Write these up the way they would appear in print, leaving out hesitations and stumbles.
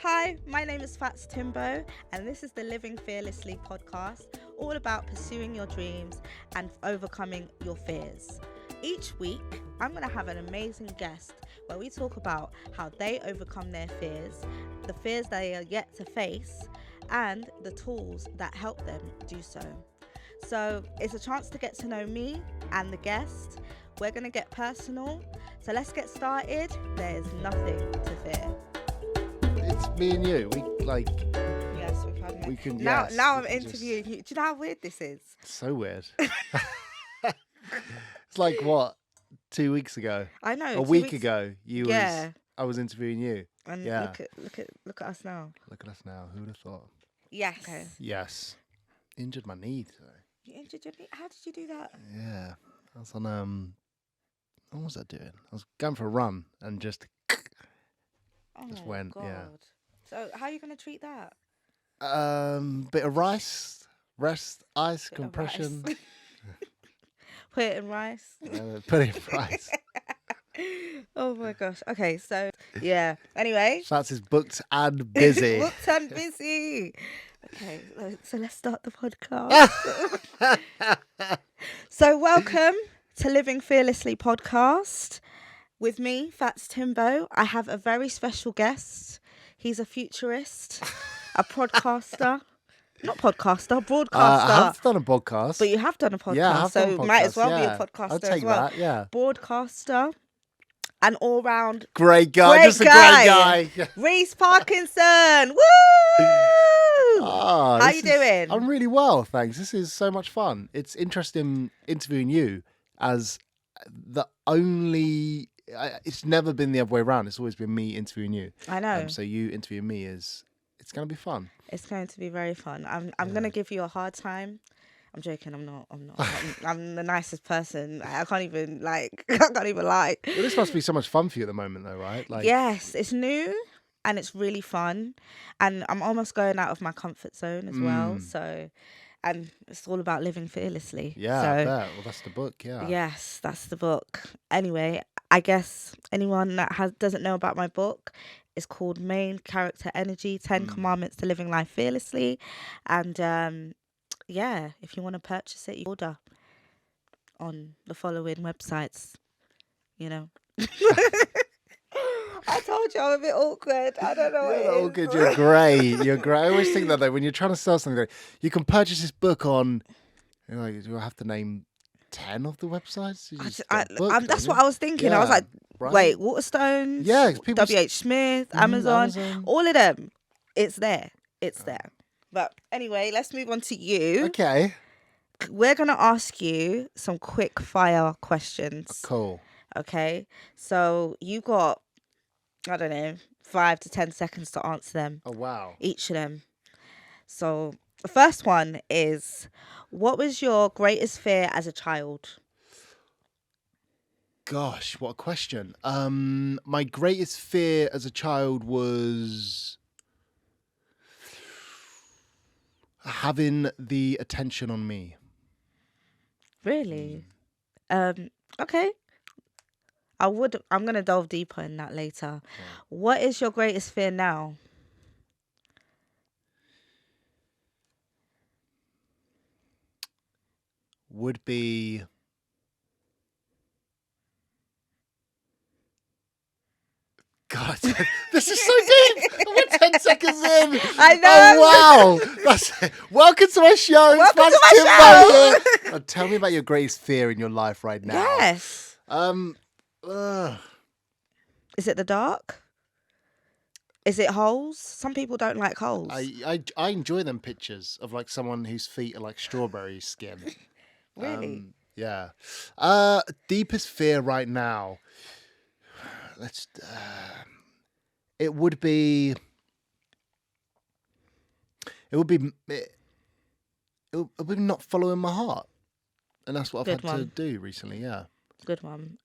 Hi, my name is Timbo, and this is the Living Fearlessly podcast, all about pursuing your dreams and overcoming your fears. Each week, I'm going to have an amazing guest where we talk about how they overcome their fears, the fears they are yet to face, and the tools that help them do so. So it's a chance to get to know me and the guest. We're going to get personal. So let's get started. There is nothing to fear. It's me and you. Yes, we've had we can. Now Yes, I'm we can interviewing you. Do you know how weird this is? So weird. It's like what? 2 weeks ago. I know. A week ago, Yeah. I was interviewing you. And Yeah. look at us now. Look at us now. Who would have thought? Yes. Okay. Yes. Injured my knee today. You injured your knee? How did you do that? Yeah. I was on what was I doing? I was going for a run and just went. God. Yeah. So how are you gonna treat that? Bit of rice, rest, ice, Bit of compression. rice. Put it in rice. Put it in rice. Oh my gosh. Okay, so yeah. Anyway. That's his booked and busy. Booked and busy. Okay, so let's start the podcast. So welcome to Living Fearlessly podcast. With me, Timbo. I have a very special guest. He's a futurist, a podcaster. Not podcaster, broadcaster. I have done a podcast. But you have done a podcast, Yeah, I have done a so might as well podcast, be yeah. a podcaster I'll take as well. that, yeah. Broadcaster, an all-round Great guy, Great just a guy. great guy. Reece Parkinson. Woo! Oh, How you doing? I'm really well, thanks. This is so much fun. It's interesting interviewing you as the only... it's never been the other way around. It's always been me interviewing you. I know. So you interviewing me it's going to be fun. It's going to be very fun. I'm going to give you a hard time. I'm joking. I'm not. I'm the nicest person. I can't even lie. Well, this must be so much fun for you at the moment, though, right? Yes, it's new and it's really fun, and I'm almost going out of my comfort zone as well. So, and it's all about living fearlessly. Yeah, so, I bet. Well, that's the book. Yeah. Yes, that's the book. Anyway, I guess anyone that doesn't know about my book, it's called Main Character Energy: 10 Commandments to Living Life Fearlessly, and yeah, if you want to purchase it, you order on the following websites. You know. I told you I'm a bit awkward. I don't know what it is. Oh, good. You're great. You're great. I always think that though when you're trying to sell something, you can purchase this book on. You know, do I have to name 10 of the websites? That's what I was thinking. I was like, right? wait, Waterstones, Yeah, people WH Smith, Amazon, all of them. It's there. It's there. But anyway, let's move on to you. Okay. We're going to ask you some quick fire questions. Cool. Okay. So you got, I don't know, 5 to 10 seconds to answer them. Oh, wow. Each of them. So the first one is, what was your greatest fear as a child? Gosh, what a question. My greatest fear as a child was having the attention on me. Really? Okay. I'm going to delve deeper in that later. Okay. What is your greatest fear now? Would be God, this is so deep. We're 10 seconds in. I know. Oh, wow. Welcome to my show. Welcome to Timbo my show. here. Tell me about your greatest fear in your life right now. Yes. Is it the dark? Is it holes? Some people don't like holes. I enjoy them pictures of like someone whose feet are like strawberry skin. Really? Yeah. Deepest fear right now. It would be not following my heart, and that's what I've had to do recently. Yeah. Good one.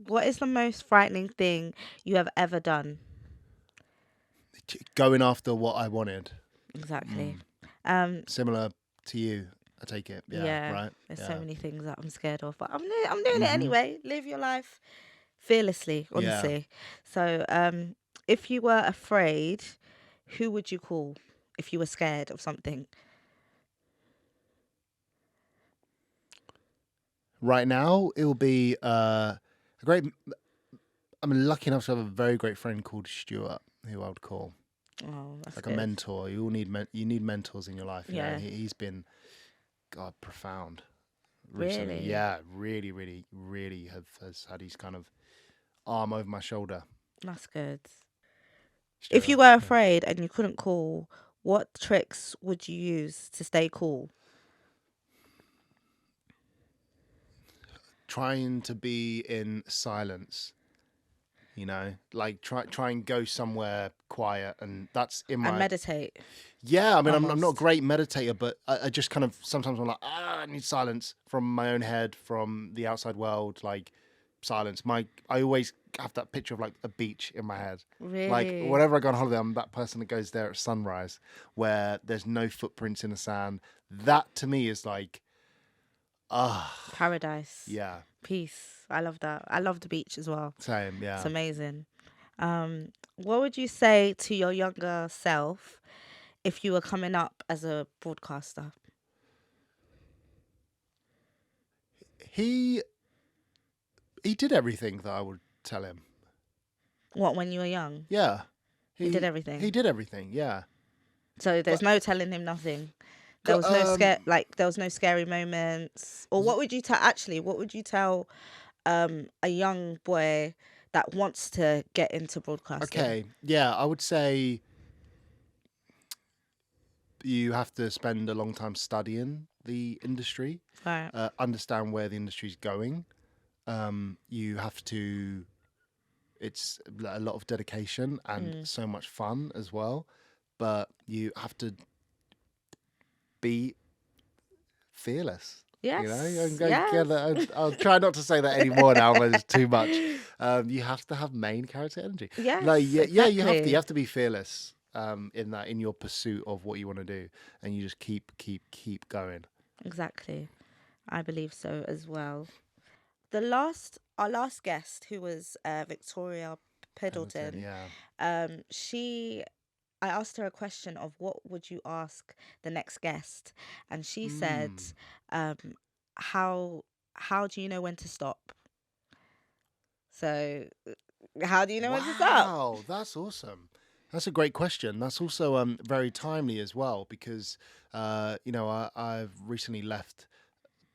What is the most frightening thing you have ever done? Going after what I wanted. Exactly. Similar to you, I take it. Yeah. Right. There's so many things that I'm scared of, but I'm doing it anyway. Live your life fearlessly, honestly. So, if you were afraid, who would you call if you were scared of something? Right now, it will be a great. I'm lucky enough to have a very great friend called Stuart, who I would call Oh, that's like good. a mentor. You all need you need mentors in your life. You know, Yeah. and he's been God profound recently. Really? Yeah, really, really, really has had his kind of arm over my shoulder. That's good. Stuart, If you were afraid and you couldn't call, what tricks would you use to stay cool? trying to be in silence. You know, like try and go somewhere quiet, and that's in And my meditate. yeah. I mean, I'm not a Almost. great meditator, but I just kind of sometimes I'm like, I need silence from my own head, from the outside world, like silence. I always have that picture of like a beach in my head. Like Really? whenever I go on holiday, I'm that person that goes there at sunrise, where there's no footprints in the sand. That to me is like, Paradise. yeah, Peace. I love that. I love the beach as well. same, yeah. It's amazing. What would you say to your younger self if you were coming up as a broadcaster? He did everything that I would tell him. What, when you were young? Yeah. He did everything. He did everything, yeah. So there's But- no telling him nothing. There was no there was no scary moments. Or what would you tell? Actually, what would you tell a young boy that wants to get into broadcasting? Okay, yeah, I would say you have to spend a long time studying the industry, Right. understand where the industry's going. You have to. It's a lot of dedication and so much fun as well, but you have to be fearless. Yes. You know, Yes. I'll try not to say that anymore now, but it's too much. You have to have main character energy. Yes. Like, yeah, Exactly. you have to be fearless. In your pursuit of what you want to do, and you just keep going. Exactly. I believe so as well. Our last guest, who was Victoria Piddleton, Yeah. I asked her a question of what would you ask the next guest, and she said, um, "How do you know when to stop?" So, how do you know when to stop? Wow, that's awesome. That's a great question. That's also very timely as well because I've recently left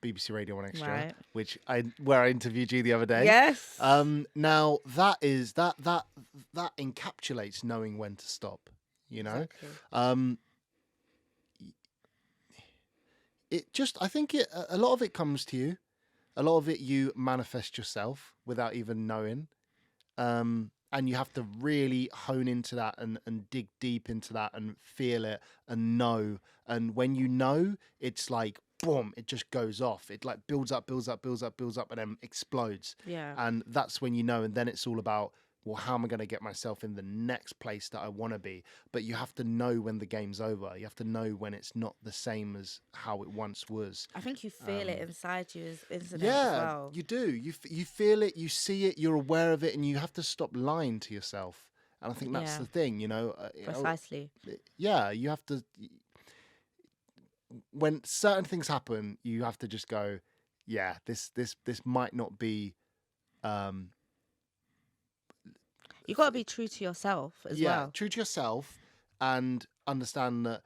BBC Radio 1 Extra, Right. where I interviewed you the other day. Yes. Now that encapsulates knowing when to stop. You know, Exactly. I think a lot of it comes to you. A lot of it you manifest yourself without even knowing. And you have to really hone into that and dig deep into that and feel it and know. And when you know, it's like, boom, it just goes off. It like builds up, and then explodes. Yeah. And that's when you know. And then it's all about, well, how am I going to get myself in the next place that I want to be? But you have to know when the game's over. You have to know when it's not the same as how it once was. I think you feel it inside you as Yeah, well. you do. You feel it, you see it, you're aware of it, and you have to stop lying to yourself. And I think that's Yeah. the thing, you know. Precisely. Yeah, you have to. When certain things happen, you have to just go, yeah, this might not be. You got to be true to yourself as well. True to yourself, and understand that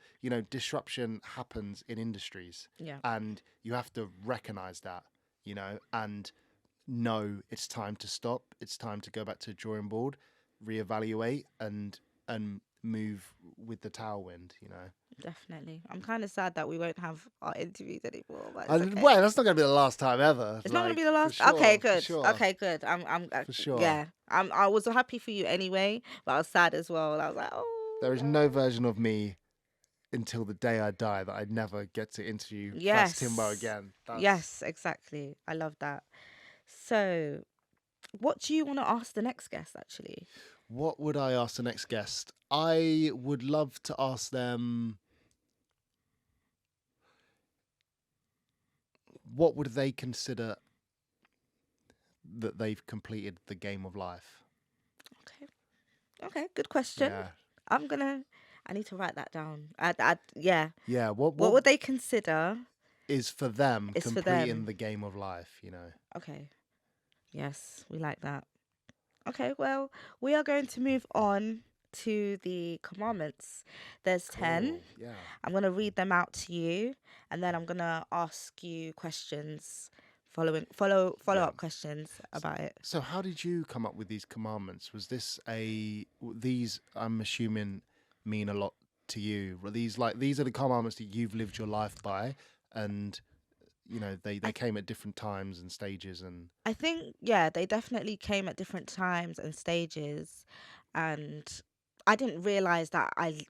disruption happens in industries. Yeah. And you have to recognize that, and know it's time to stop. It's time to go back to the drawing board, reevaluate, and move with the tailwind. Definitely. I'm kind of sad that we won't have our interviews anymore. But it's okay. Well, that's not going to be the last time ever. It's not going to be the last. Sure, Okay, good. sure. Okay, good. I'm For sure. Yeah. I was happy for you anyway, but I was sad as well. I was like, oh. There is no version of me until the day I die that I'd never get to interview Yes. Timbo again. Yes, exactly. I love that. So, what do you want to ask the next guest, actually? What would I ask the next guest? I would love to ask them, what would they consider that they've completed the game of life? Okay, good question. Yeah. I'm gonna I need to write that down. Yeah. Yeah, What would they consider is for them is for completing them? the game of life, you know? Okay. Yes, we like that. Okay, well, we are going to move on to the commandments. There's 10. Cool. Yeah. I'm going to read them out to you, and then I'm going to ask you questions, follow Yeah. up questions about it. So how did you come up with these commandments? Was this these, I'm assuming, mean a lot to you? Were these like, these are the commandments that you've lived your life by, and you know, they came at different times and stages, and I think, yeah, they definitely came at different times and stages, and I didn't realize that I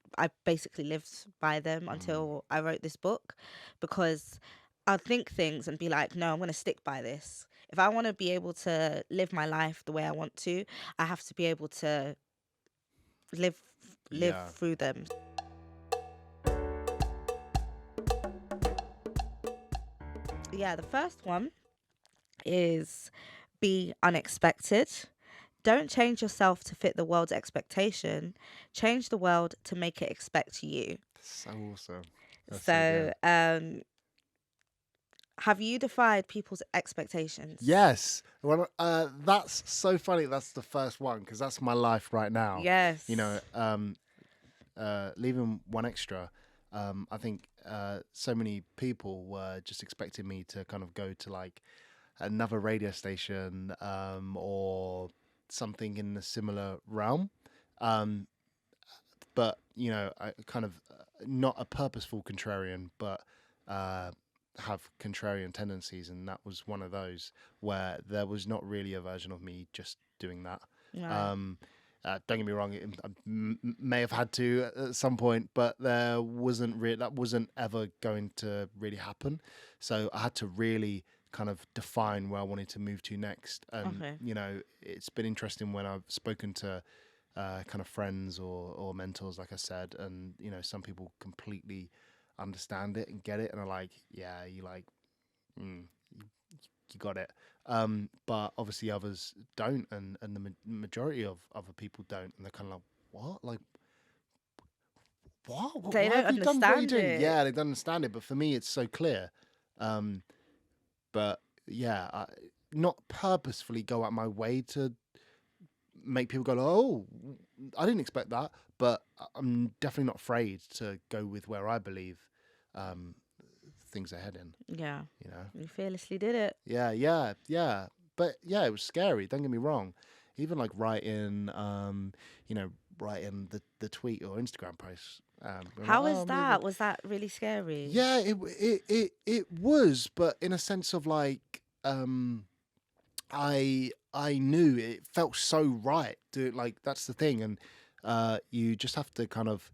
basically lived by them until I wrote this book, because I'd think things and be like, no, I'm going to stick by this. If I want to be able to live my life the way I want to, I have to be able to live yeah. through them. Yeah, the first one is be unexpected. Don't change yourself to fit the world's expectation. Change the world to make it expect you. So awesome. That's So, good. have you defied people's expectations? Yes. Well, that's so funny. That's the first one, because that's my life right now. Yes. You know, leaving one extra. I think so many people were just expecting me to kind of go to like another radio station or something in a similar realm. But, you know, I kind of not a purposeful contrarian, but have contrarian tendencies. And that was one of those where there was not really a version of me just doing that. Right. Don't get me wrong, I may have had to at some point, but there wasn't that wasn't ever going to really happen. So I had to really kind of define where I wanted to move to next. And, Okay. you know, it's been interesting when I've spoken to kind of friends or mentors, like I said, and, you know, some people completely understand it and get it and are like, yeah, you like, you got it. But obviously others don't, and the majority of other people don't, and they're kind of like, what? Like, what? They Why don't have you done what you're understand doing? it. Yeah, they don't understand it, but for me, it's so clear. But yeah, not purposefully go out my way to make people go, oh, I didn't expect that, but I'm definitely not afraid to go with where I believe things are heading. Yeah. You know, You fearlessly did it. yeah. But yeah, it was scary. Don't get me wrong. Even like writing, writing the tweet or Instagram post. How is that? Was that really scary? Yeah, it was, but in a sense of like, I knew it felt so right. Like that's the thing, and you just have to kind of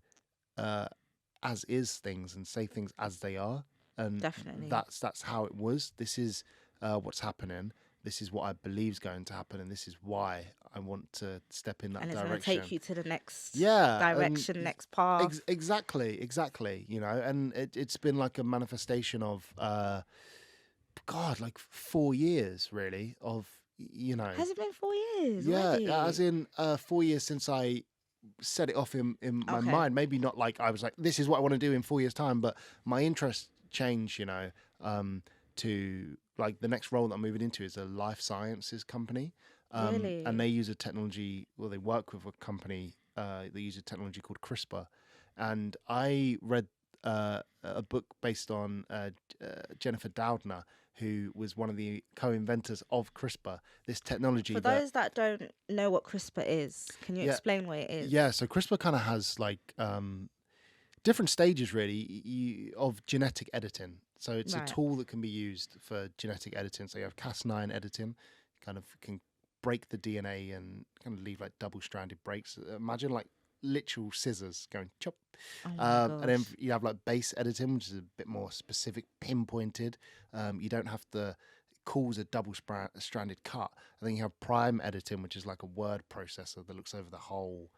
as is things and say things as they are, and Definitely. that's how it was. This is what's happening. This is what I believe is going to happen, and this is why I want to step in that And it's direction. going to take you to the next direction, next path. Exactly. You know, and it's been like a manifestation of, God, like 4 years really of, you know. Has it been 4 years? Yeah, already? as in 4 years since I set it off in my mind. Maybe not like I was like, this is what I want to do in 4 years' time, but my interest changed, you know, to like the next role that I'm moving into is a life sciences company. Really? And they use a technology, well, they work with a company, they use a technology called CRISPR. And I read a book based on Jennifer Doudna, who was one of the co-inventors of CRISPR, this technology. For those that don't know what CRISPR is, can you explain what it is? Yeah, so CRISPR kind of has like different stages really of genetic editing. So it's a tool that can be used for genetic editing. So you have Cas9 editing, kind of can break the DNA and kind of leave like double-stranded breaks. Imagine like literal scissors going chop. And then you have like base editing, which is a bit more specific, pinpointed. You don't have to cause a double-stranded cut. And then you have prime editing, which is like a word processor that looks over the whole.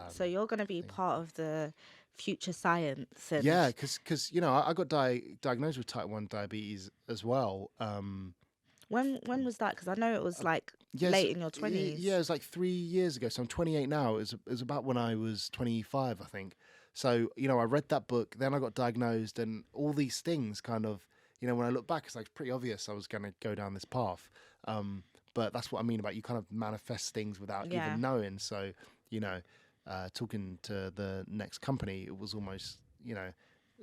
So you're going to be part of the future science. And yeah, because you know I got diagnosed with type 1 diabetes as well. When was that? Because I know it was like late in your 20s. Yeah, it was like 3 years ago. So I'm 28 now. It was about when I was 25, I think. So, I read that book, then I got diagnosed, and all these things kind of, when I look back, it's like pretty obvious I was going to go down this path. But that's what I mean about you kind of manifest things without Yeah. even knowing. So, talking to the next company, it was almost,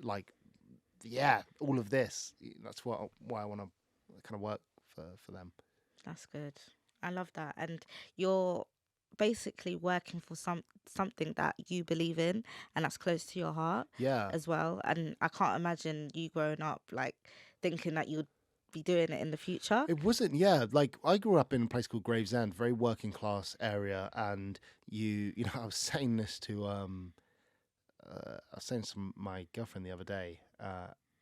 like, yeah, all of this. That's why I want to kind of work for them. That's good. I love that. And you're basically working for something that you believe in and that's close to your heart Yeah. as well. And I can't imagine you growing up like thinking that you'd be doing it in the future. It wasn't, yeah. Like I grew up in a place called Gravesend, very working class area, and I was saying this to I was saying to my girlfriend the other day,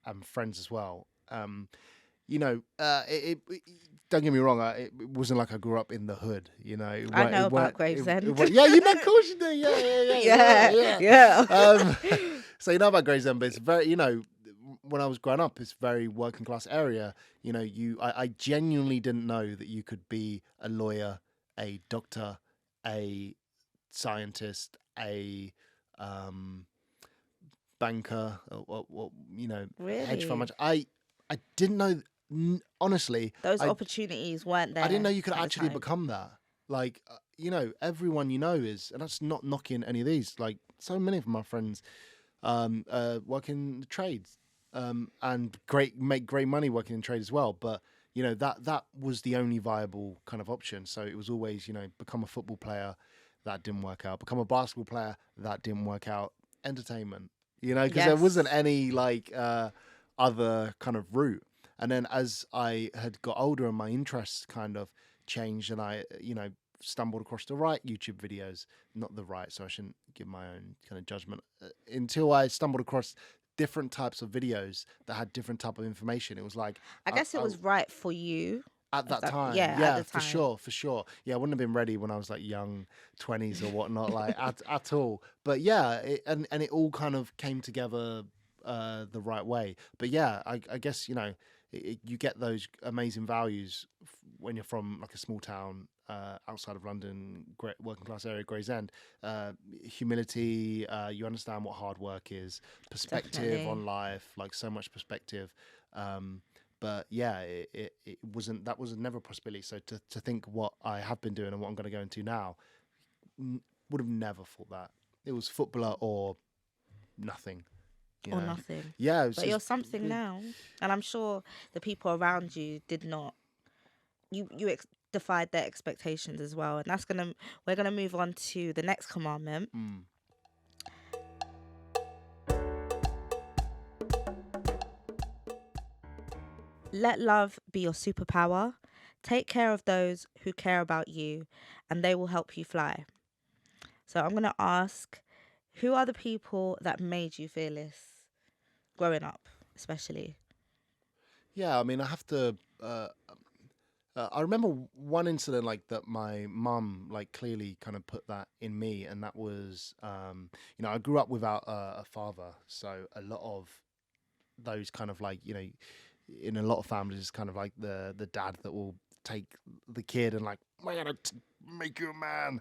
and friends as well. Don't get me wrong. It wasn't like I grew up in the hood. I know about Gravesend. Yeah, of course you do. Yeah. So you know about Gravesend, but it's very, when I was growing up, it's a very working class area. I genuinely didn't know that you could be a lawyer, a doctor, a scientist, a banker, or Really? hedge fund manager. I didn't know. Honestly, those opportunities weren't there. I didn't know you could actually become that. Like, everyone is, and that's not knocking any of these. Like, so many of my friends work in the trades, and make great money working in trade as well. But that was the only viable kind of option. So it was always become a football player, that didn't work out. Become a basketball player, that didn't work out. Entertainment, because there wasn't any like other kind of route. And then as I had got older and my interests kind of changed, and I stumbled across the right YouTube videos, not the right, so I shouldn't give my own kind of judgment, until I stumbled across different types of videos that had different type of information. It was like, I guess it was right for you at that time. Yeah, at the time. For sure. Yeah, I wouldn't have been ready when I was like young 20s or whatnot, like at all. But yeah, it all kind of came together the right way. But yeah, I guess you get those amazing values when you're from like a small town outside of London, great working class area, Gravesend. Humility, you understand what hard work is, perspective Definitely. on life, like so much perspective. But yeah, it wasn't, that was never a possibility. So to think what I have been doing and what I'm going to go into now, would have never thought that. It was footballer or nothing. Or nothing. Yeah. But you're something now. And I'm sure the people around you did not. You defied their expectations as well. And we're gonna move on to the next commandment. Let love be your superpower. Take care of those who care about you, and they will help you fly. So I'm gonna ask, who are the people that made you fearless growing up, especially? Yeah, I mean, I have to. I remember one incident like that. My mum like clearly kind of put that in me, and that was, I grew up without a father, so a lot of those kind of like in a lot of families, it's kind of like the dad that will take the kid and like, we're gonna make you a man.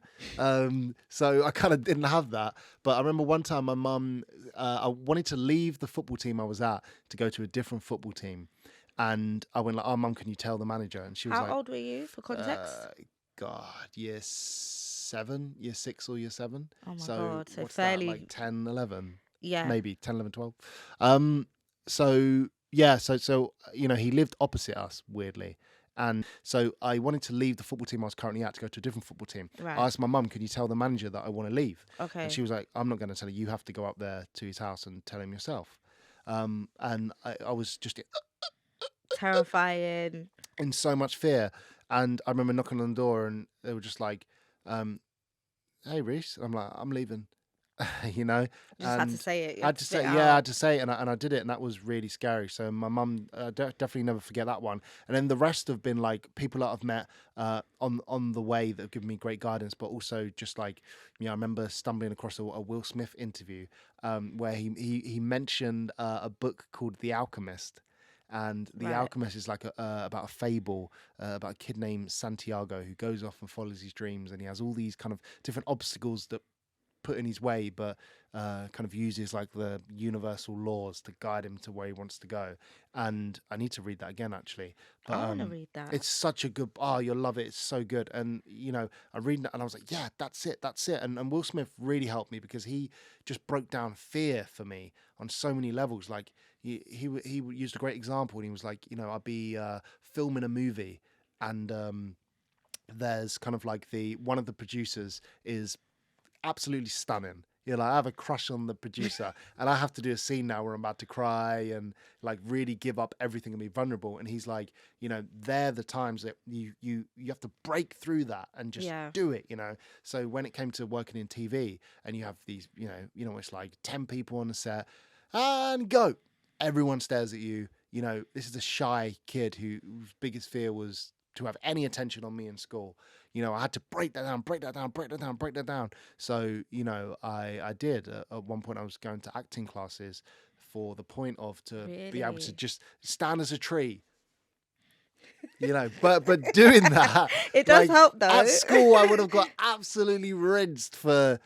So I kind of didn't have that, but I remember one time my mum, I wanted to leave the football team I was at to go to a different football team, and I went like, "Oh, mum, can you tell the manager?" And she was How like, old were you, for context? God, year 7, year 6 or year 7. Oh my So God, so what's fairly, that, like 10, 11? yeah. Maybe 10, 11, 12. So yeah, so he lived opposite us, weirdly. And so I wanted to leave the football team I was currently at to go to a different football team. Right. I asked my mum, "Can you tell the manager that I want to leave?" Okay. And she was like, "I'm not going to tell you. You have to go up there to his house and tell him yourself." And I was just Terrifying. in so much fear. And I remember knocking on the door, and they were just like, "Hey, Reece." And I'm like, "I'm leaving." You just had to say it. I had to say, I had to say it, and I did it, and that was really scary. So my mum, definitely never forget that one. And then the rest have been like people that I've met on the way that have given me great guidance, but also just like, I remember stumbling across a Will Smith interview where he mentioned a book called The Alchemist. And The Alchemist is like about a fable about a kid named Santiago who goes off and follows his dreams, and he has all these kind of different obstacles that put in his way, but kind of uses like the universal laws to guide him to where he wants to go. And I need to read that again, actually. But I want to read that. it's such a good. Oh, you'll love it. It's so good. And I read it and I was like, yeah, that's it. And Will Smith really helped me because he just broke down fear for me on so many levels. Like he used a great example, and he was like, I'd be filming a movie, and there's kind of like one of the producers is absolutely stunning. I have a crush on the producer, and I have to do a scene now where I'm about to cry and like really give up everything and be vulnerable. And he's like, they're the times that you have to break through that and just do it. So when it came to working in TV, and you have these, it's like 10 people on the set, and go, everyone stares at you. This is a shy kid whose biggest fear was to have any attention on me in school. I had to break that down. So, I did. At one point I was going to acting classes for the point of to be able to just stand as a tree. But doing that, it does help though. At school I would have got absolutely rinsed for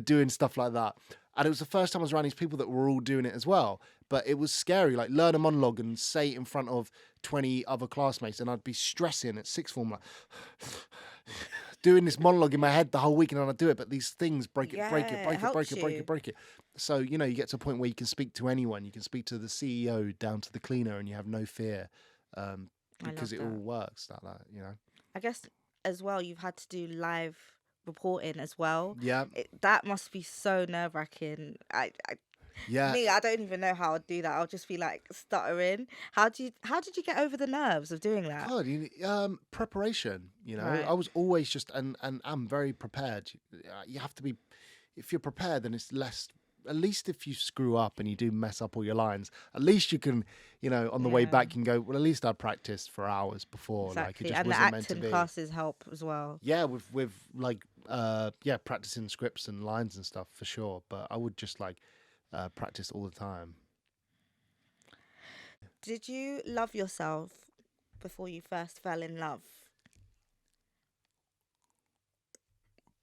doing stuff like that. And it was the first time I was around these people that were all doing it as well. But it was scary, like learn a monologue and say it in front of 20 other classmates. And I'd be stressing at sixth form, like doing this monologue in my head the whole week, and I'd do it. But these things break it. So, you get to a point where you can speak to anyone. You can speak to the CEO down to the cleaner, and you have no fear because it all works like that, I guess as well, you've had to do live reporting as well. Yeah. That must be so nerve-wracking. I don't even know how I'd do that. I'll just be like stuttering. How did you get over the nerves of doing that? God, preparation. Right. I was always just and I'm very prepared. You have to be. If you're prepared, then it's less. At least if you screw up and you do mess up all your lines, at least you can, on the way back, you can go, well, at least I practiced for hours before. Exactly. Like it just and wasn't the meant to acting be. classes help as well. Yeah, with like practicing scripts and lines and stuff for sure. But I would just like practice all the time. Did you love yourself before you first fell in love?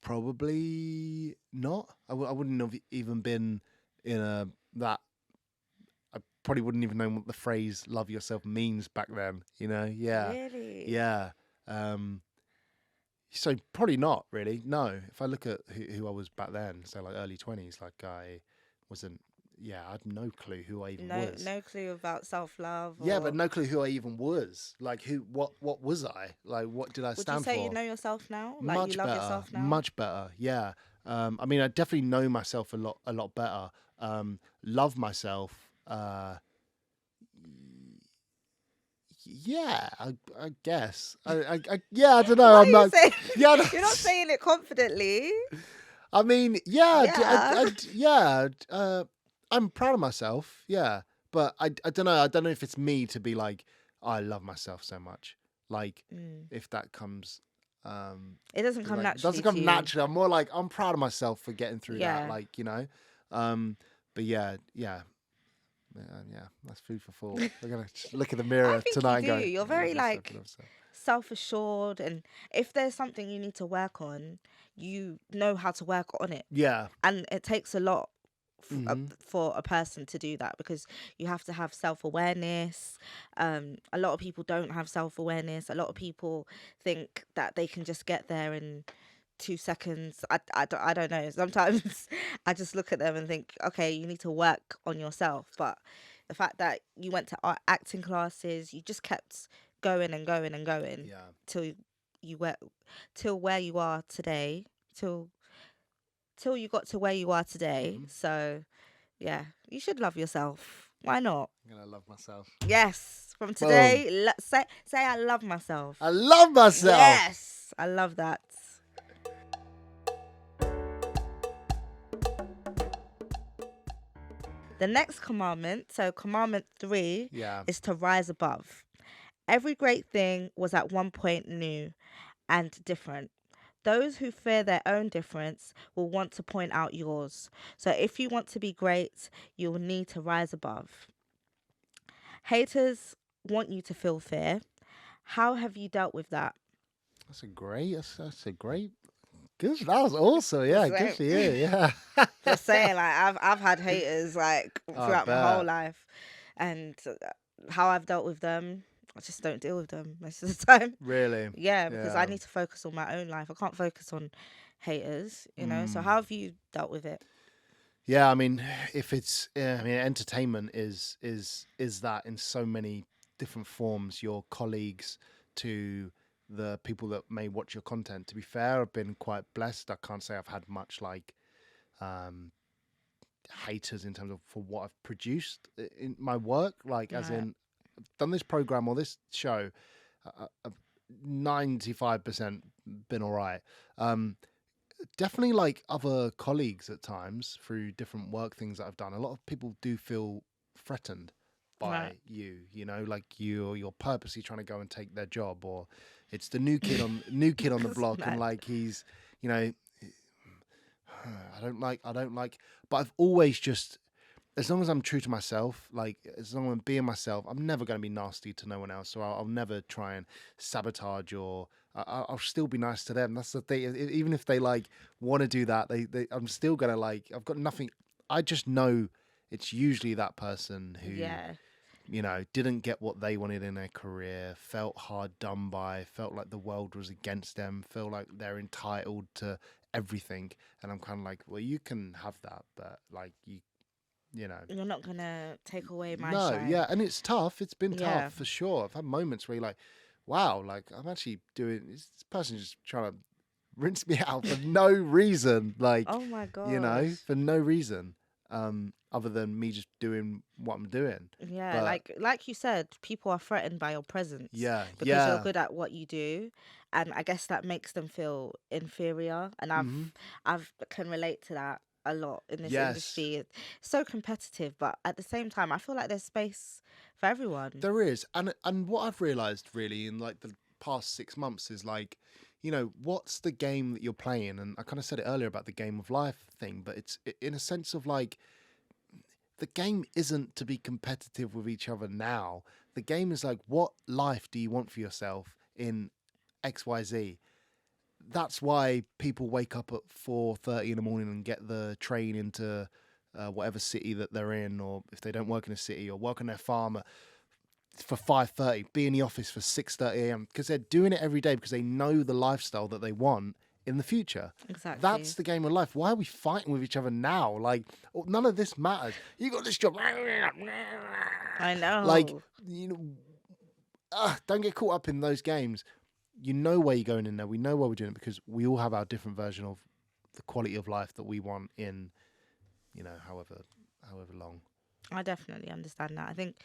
Probably not. I wouldn't have even been in that. I probably wouldn't even know what the phrase "love yourself" means back then. Yeah. Really? Yeah. So probably not really. No. If I look at who I was back then, so like early 20s, like I wasn't. Yeah, I had no clue who I even was. No clue about self-love. Yeah, but no clue who I even was. Like, what was I? Like, what did I stand for? Would you say you know yourself now? Like, you love yourself now? Much better, yeah. I mean, I definitely know myself a lot better. Love myself. Yeah, I guess. I don't know. I'm not. Yeah, you're not saying it confidently. I mean, yeah. I'm proud of myself, yeah, but I don't know. I don't know if it's me to be like, I love myself so much. Like, if that comes, it doesn't come naturally. It doesn't come naturally. I'm more like I'm proud of myself for getting through that. Like, but yeah. That's food for thought. We're gonna look in the mirror tonight and go. You're very like self-assured, and if there's something you need to work on, you know how to work on it. Yeah, and it takes a lot. For a person to do that, because you have to have self-awareness. A lot of people don't have self-awareness. A lot of people think that they can just get there in 2 seconds. I don't know. Sometimes I just look at them and think, okay, you need to work on yourself. But the fact that you went to acting classes, you just kept going and going and going till where you are today, till you got to where you are today. So, yeah, you should love yourself. Why not? I'm gonna love myself. Yes, from today, say I love myself. I love myself. Yes, I love that. The next commandment, so commandment 3, is to rise above. Every great thing was at one point new and different. Those who fear their own difference will want to point out yours. So if you want to be great, you will need to rise above. Haters want you to feel fear. How have you dealt with that? That's a great Good. That was awesome. Yeah, good Same. for you. Yeah. Just saying, like I've had haters like I throughout my whole bet. life, and how I've dealt with them, I just don't deal with them most of the time. Really. Yeah, because I Yeah. need to focus on my own life. I can't focus on haters, you know. So Mm. how have you dealt with it? Yeah, I mean, if it's, yeah, I mean, entertainment is that in so many different forms. Your colleagues to the people that may watch your content. To be fair, I've been quite blessed. I can't say I've had much like um, haters in terms of for what I've produced in my work. Like, as Right, in, I've done this program or this show. 95% been all right. Um, Definitely like other colleagues at times through different work things that I've done. A lot of people do feel threatened right. by you know, like you're purposely trying to go and take their job, or it's the new kid on the That's block, and mad. like he's, you know, I don't like, but I've always just, as long as I'm true to myself, like as long as I'm being myself, I'm never going to be nasty to no one else. So I'll never try and sabotage or I'll still be nice to them. That's the thing. Even if they like want to do that, I'm still gonna like. I've got nothing. I just know it's usually that person who, Yeah, didn't get what they wanted in their career, felt hard done by, felt like the world was against them, feel like they're entitled to everything. And I'm kind of like, well, you can have that, but like you know. you're not gonna take away my No, shine. yeah, and it's tough. It's been tough Yeah. for sure. I've had moments where you're like, wow, like I'm actually doing this person just trying to rinse me out for no reason, like, Oh my gosh. for no reason, other than me just doing what I'm doing. Yeah, But like you said, people are threatened by your presence yeah, because you're yeah, good at what you do, and I guess that makes them feel inferior. And hmm I've can relate to that a lot in this yes, industry. It's so competitive, but at the same time, I feel like there's space for everyone. there is, and what I've realized really in like the past 6 months is like, what's the game that you're playing? And I kind of said it earlier about the game of life thing, but it's in a sense of like the game isn't to be competitive with each other now. The game is like, what life do you want for yourself in XYZ? That's why people wake up at 4:30 in the morning and get the train into whatever city that they're in, or if they don't work in a city or work on their farm for 5:30, be in the office for 6:30 a.m. because they're doing it every day because they know the lifestyle that they want in the future. That's Exactly. the game of life. Why are we fighting with each other now? Like, none of this matters. You got this job. I Like, know. don't get caught up in those games. You know where you're going in there. We know why we're doing it because we all have our different version of the quality of life that we want in, however long. I definitely understand that. I think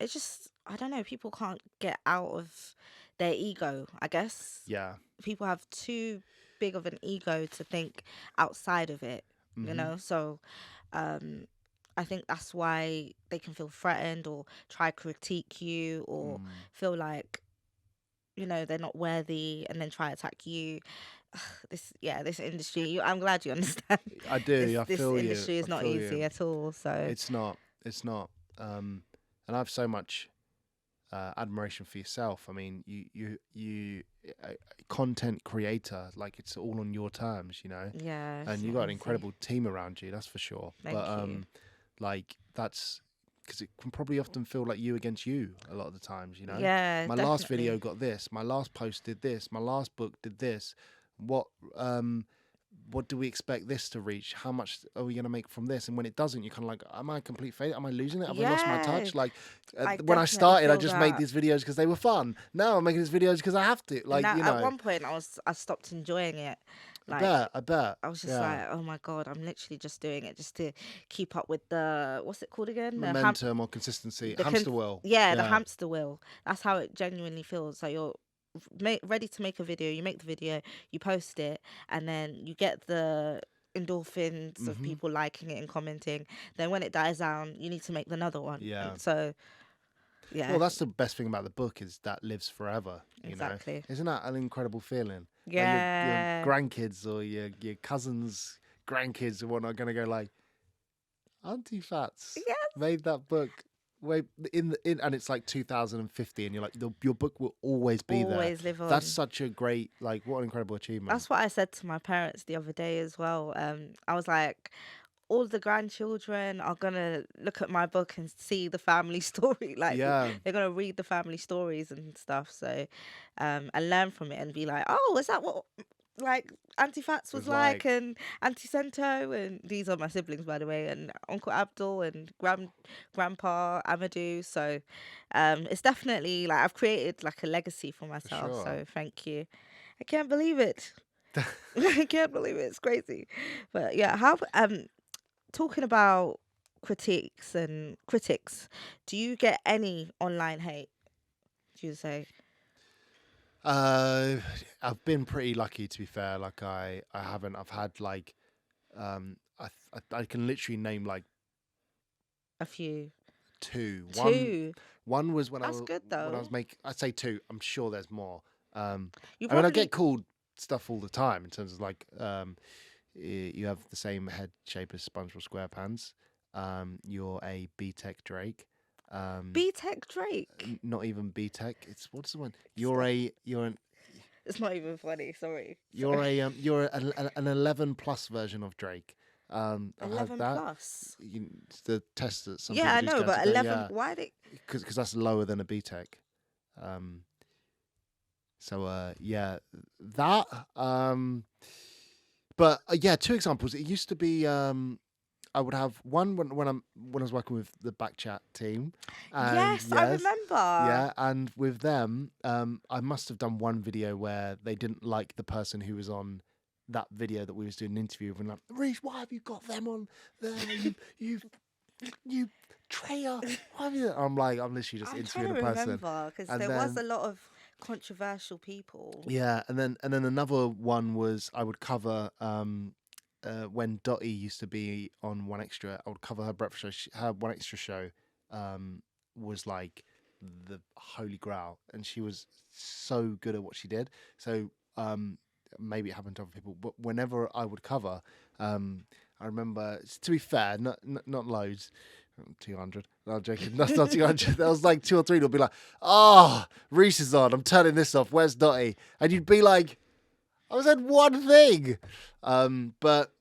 it's just I don't know, people can't get out of their ego, I guess. Yeah. People have too big of an ego to think outside of it, you hmm know? So um I think that's why they can feel threatened or try critique you or Mm. feel like, they're not worthy and then try attack you. This industry, I'm glad you understand. I This do. I this feel you. industry I is not feel easy you. at all. So It's not. It's not. And I have so much admiration for yourself. I mean, you, a content creator. Like it's all on your terms, yeah, it's and you not got an easy. incredible team around you. That's for sure. But Thank you. like that's because it can probably often feel like you against you a lot of the times. Yeah, My last video definitely. got this. My last post did this. My last book did this. What um what do we expect this to reach? How much are we going to make from this? And when it doesn't, you're kind of like, am I a complete failure? Am I losing it? Have I lost my Yeah, touch? Like I when I definitely started, I feel just made that. these videos because they were fun. Now I'm making these videos because I have to. Like, Now, at one point, I stopped enjoying it. I Like, bet, I bet. I was just Yeah. like, oh my God, I'm literally just doing it just to keep up with the, what's it called again? Momentum or consistency. The Hamster wheel. yeah, the Yeah. hamster wheel. That's how it genuinely feels. Like you're ready to make a video, you make the video, you post it, and then you get the endorphins of hmm people liking it and commenting. Then when it dies down, you need to make another one. Yeah. And so, Well, yeah, that's the best thing about the book is that lives forever. exactly. Isn't that an incredible feeling? Like your Yeah. grandkids or your cousins' grandkids or whatnot are gonna go like, Auntie Fats Yeah. made that book way and it's like 2050, and you're like, your book will always be Always there. live on. That's such a great, like, what an incredible achievement. That's what I said to my parents the other day as well. I was like, all the grandchildren are gonna look at my book and see the family story. Like Yeah. they're gonna read the family stories and stuff. So, and learn from it and be like, oh, is that what like Auntie Fats was like, and Auntie Cento, and these are my siblings, by the way, and Uncle Abdul and Grandpa Amadou. So, it's definitely like I've created like a legacy for myself. sure. So thank you. I can't believe it. I can't believe it. It's crazy. But yeah, how talking about critiques and critics, do you get any online hate? Do you say? I've been pretty lucky, to be fair. Like I haven't. I've had like, I can literally name like A few. two. Two. One was That's good when I though. was making. I'd say two. I'm sure there's more. You I mean, I probably get called stuff all the time in terms of like, you have the same head shape as SpongeBob SquarePants. You're a B-Tech Drake. B-Tech Drake. Not even B-Tech. What's the one? It's not even funny. Sorry. You're an 11 plus version of Drake. I've had 11 that. plus. The test that some Yeah, I people do know, but today, 11. yeah, Why they? because that's lower than a B-Tech. Yeah, that. But yeah, two examples. It used to be. I would have one when I was working with the Backchat team. And Yes, I remember. Yeah, and with them, I must have done one video where they didn't like the person who was on that video that we was doing an interview with, and like, Reece, why have you got them on there? You traitor. Why have you? I'm literally just interviewing a person. I'm trying to remember because there was a lot of controversial people. Yeah, and then another one was I would cover when Dottie used to be on One Extra. I would cover her breakfast show. Her One Extra show was like the holy grail, and she was so good at what she did. So maybe it happened to other people, but whenever I would cover, I remember, to be fair, not loads. 200. No, I'm joking. That's not 200. That was like 2 or 3. They'll be like, oh, Reece is on. I'm turning this off. Where's Dottie? And you'd be like, I said one thing. But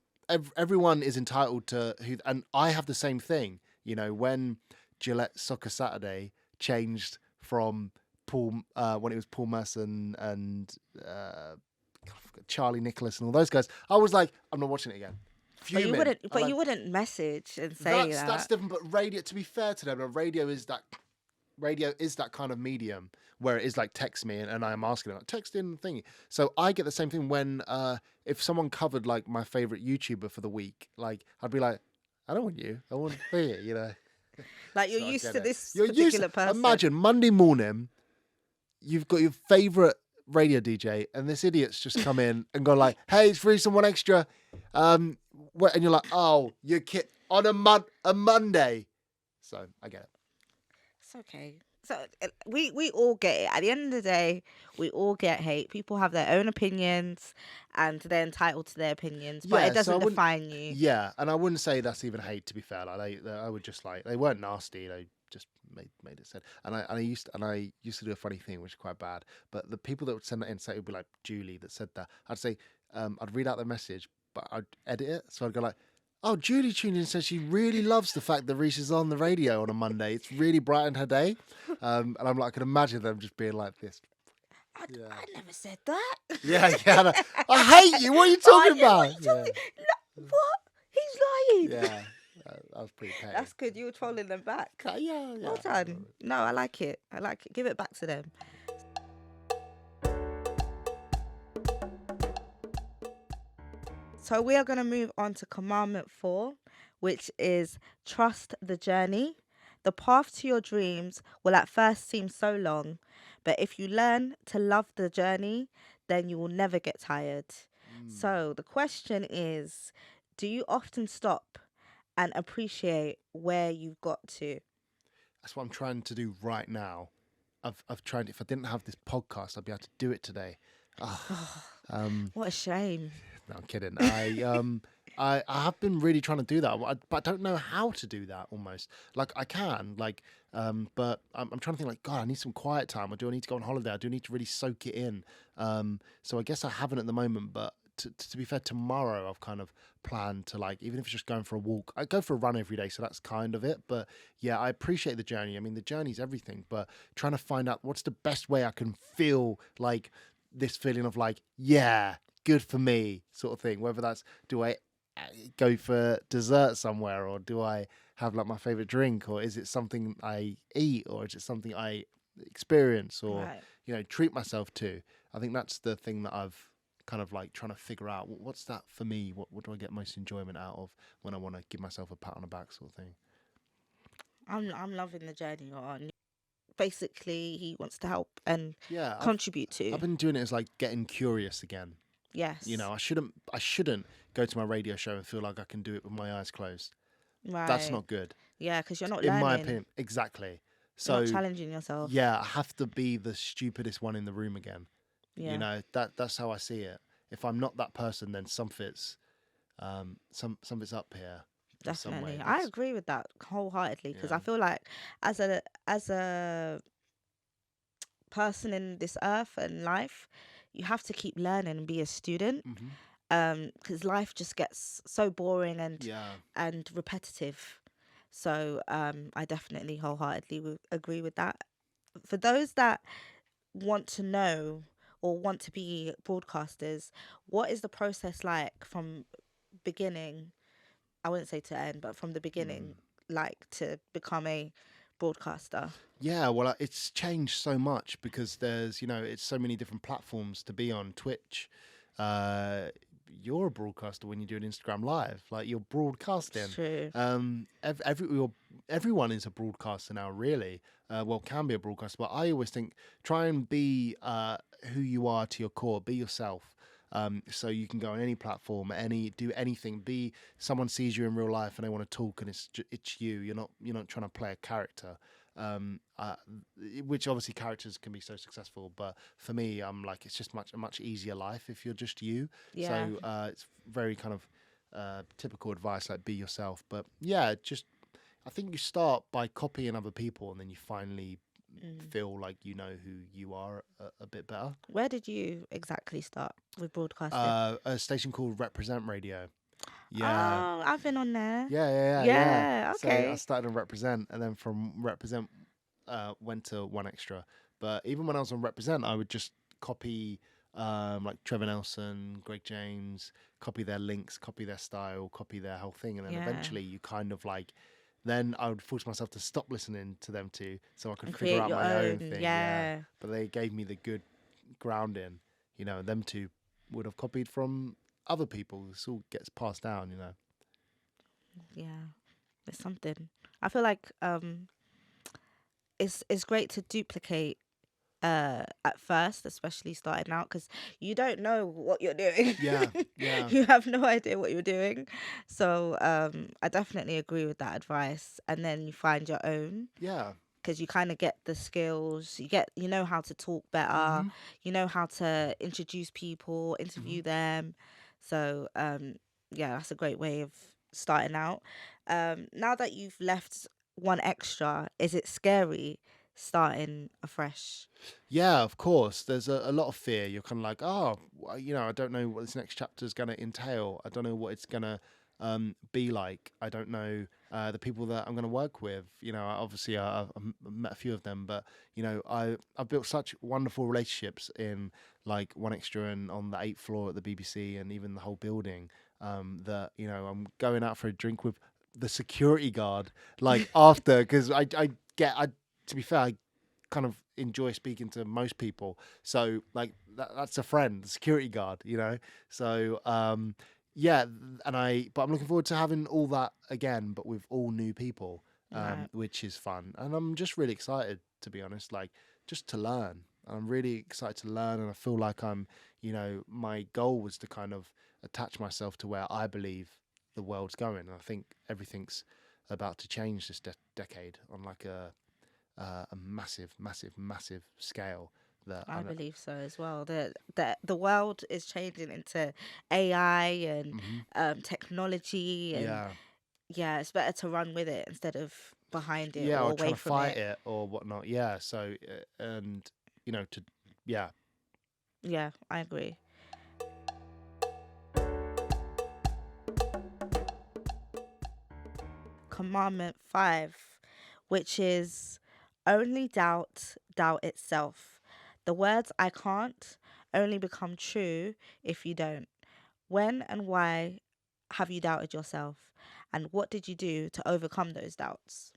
everyone is entitled to who, and I have the same thing. You know, when Gillette Soccer Saturday changed from Paul, when it was Paul Merson and Charlie Nicholas and all those guys, I was like, I'm not watching it again. Fuming. But you wouldn't message and say that. That's different. But radio, to be fair to them, radio is that kind of medium where it is like text me and I'm asking them, like, text in thingy. So I get the same thing when if someone covered like my favorite YouTuber for the week, like I'd be like, I don't want you. I want you. You know. Like you're used to this particular person. Imagine Monday morning, you've got your favorite radio DJ, and this idiot's just come in and gone like, "Hey, it's Reece on One Extra," and you're like, "Oh, you're on a Monday." So I get it. It's okay. So we all get it. At the end of the day, we all get hate. People have their own opinions, and they're entitled to their opinions, but it doesn't define you. Yeah, and I wouldn't say that's even hate. To be fair, like I would just like, they weren't nasty. They just made it said. And I used to do a funny thing, which is quite bad. But the people that would send that in, say it would be like Julie that said that. I'd say I'd read out the message, but I'd edit it. So I'd go like, "Oh, Julie tuned in and says she really loves the fact that Reece is on the radio on a Monday. It's really brightened her day." And I'm like, I can imagine them just being like this. I never said that. Yeah. I hate you. What are you talking about? What? He's lying. Yeah. That was pretty petty. That's good. You were trolling them back. Yeah. Well done. No, I like it. Give it back to them. So we are going to move on to Commandment 4, which is trust the journey. The path to your dreams will at first seem so long, but if you learn to love the journey, then you will never get tired. So the question is, do you often stop and appreciate where you've got to? That's what I'm trying to do right now. I've tried. If I didn't have this podcast, I'd be able to do it today. What a shame. No, I'm kidding. I have been really trying to do that, but I don't know how to do that almost. Like I can, like, but I'm trying to think like, God, I need some quiet time, or do I need to go on holiday? I do need to really soak it in. So I guess I haven't at the moment, but to be fair, tomorrow I've kind of planned to like, even if it's just going for a walk, I go for a run every day, so that's kind of it. But yeah, I appreciate the journey. I mean, the journey's everything, but trying to find out what's the best way I can feel like this feeling of like, yeah, good for me sort of thing. Whether that's, do I go for dessert somewhere, or do I have like my favorite drink, or is it something I eat, or is it something I experience, or Right. treat myself to? I think that's the thing that I've kind of like trying to figure out. What's that for me? What do I get most enjoyment out of when I want to give myself a pat on the back sort of thing? I'm loving the journey you're on. Basically, he wants to help and Yeah, contribute I've to. been doing it as like getting curious again. Yes. I shouldn't go to my radio show and feel like I can do it with my eyes closed. That's Right. not good, Yeah, because you're not in my learning. opinion. Exactly. You're not So challenging yourself. yeah, I have to be the stupidest one in the room again. Yeah, That's how I see it. If I'm not that person, then something's up here in some way. definitely. I That's agree with that wholeheartedly because yeah. I feel like as a person in this earth and life, you have to keep learning and be a student. Hmm. Because life just gets so boring Yeah. and repetitive. So I definitely wholeheartedly agree with that. For those that want to know or want to be broadcasters, what is the process like from beginning? I wouldn't say to end, but from the Mm. beginning, like to become a broadcaster. Yeah, well, it's changed so much because there's, it's so many different platforms to be on. Twitch, uh, you're a broadcaster when you do an Instagram live, like you're It's broadcasting. true. Everyone is a broadcaster now, really. Well, can be a broadcaster, but I always think try and be who you are to your core. Be yourself. So you can go on any platform, do anything. Be someone sees you in real life and they want to talk, and it's you. You're not trying to play a character. Um, uh, which obviously characters can be so successful, but for me, I'm like it's just a much easier life if you're just you. Yeah. So it's very kind of typical advice, like be yourself. But yeah, just I think you start by copying other people, and then you finally Mm. feel like you know who you are a bit better. Where did you exactly start with broadcasting? A station called Represent Radio. Yeah, Oh, I've been on there. yeah. Yeah, So I okay. started on Represent, and then from Represent went to One Extra. But even when I was on Represent, I would just copy like Trevor Nelson, Greg James, copy their links, copy their style, copy their whole thing, and then Yeah. eventually you kind of like. Then I would force myself to stop listening to them too, so I could And figure create out your my own own. thing. Yeah, Yeah. but they gave me the good grounding. Them two would have copied from other people. This all gets passed down. Yeah. It's something. I feel like it's great to duplicate at first, especially starting out, because you don't know what you're doing. Yeah, yeah, You have no idea what you're doing. So I definitely agree with that advice. And then you find your own yeah. because you kind of get the skills. You know how to talk better. Hmm. You know how to introduce people, Hmm. interview them. So yeah, that's a great way of starting out. Now that you've left One Extra, is it scary starting afresh? Yeah, of course. There's a lot of fear. You're kind of like, oh, I don't know what this next chapter is going to entail. I don't know what it's going to be like. I don't know the people that I'm going to work with. Obviously, I've met a few of them, but I've built such wonderful relationships in like One Extra and on the 8th floor at the BBC and even the whole building. That I'm going out for a drink with the security guard like after because I to be fair, I kind of enjoy speaking to most people. So like that's a friend, the security guard. So yeah, but I'm looking forward to having all that again, but with all new people, Right. which is fun, and I'm just really excited to be honest, like just to learn. I'm really excited to learn, and I feel like my goal was to kind of attach myself to where I believe the world's going, and I think everything's about to change this decade on like a massive, massive, massive scale. I believe so as well. The world is changing into AI and technology, and Yeah. yeah, it's better to run with it instead of behind it Yeah, or or away trying to from fight it. it or whatnot. Yeah. So, and, to, yeah. Yeah, I agree. Commandment 5, which is only doubt itself. The words I can't only become true if you don't. When and why have you doubted yourself? And what did you do to overcome those doubts?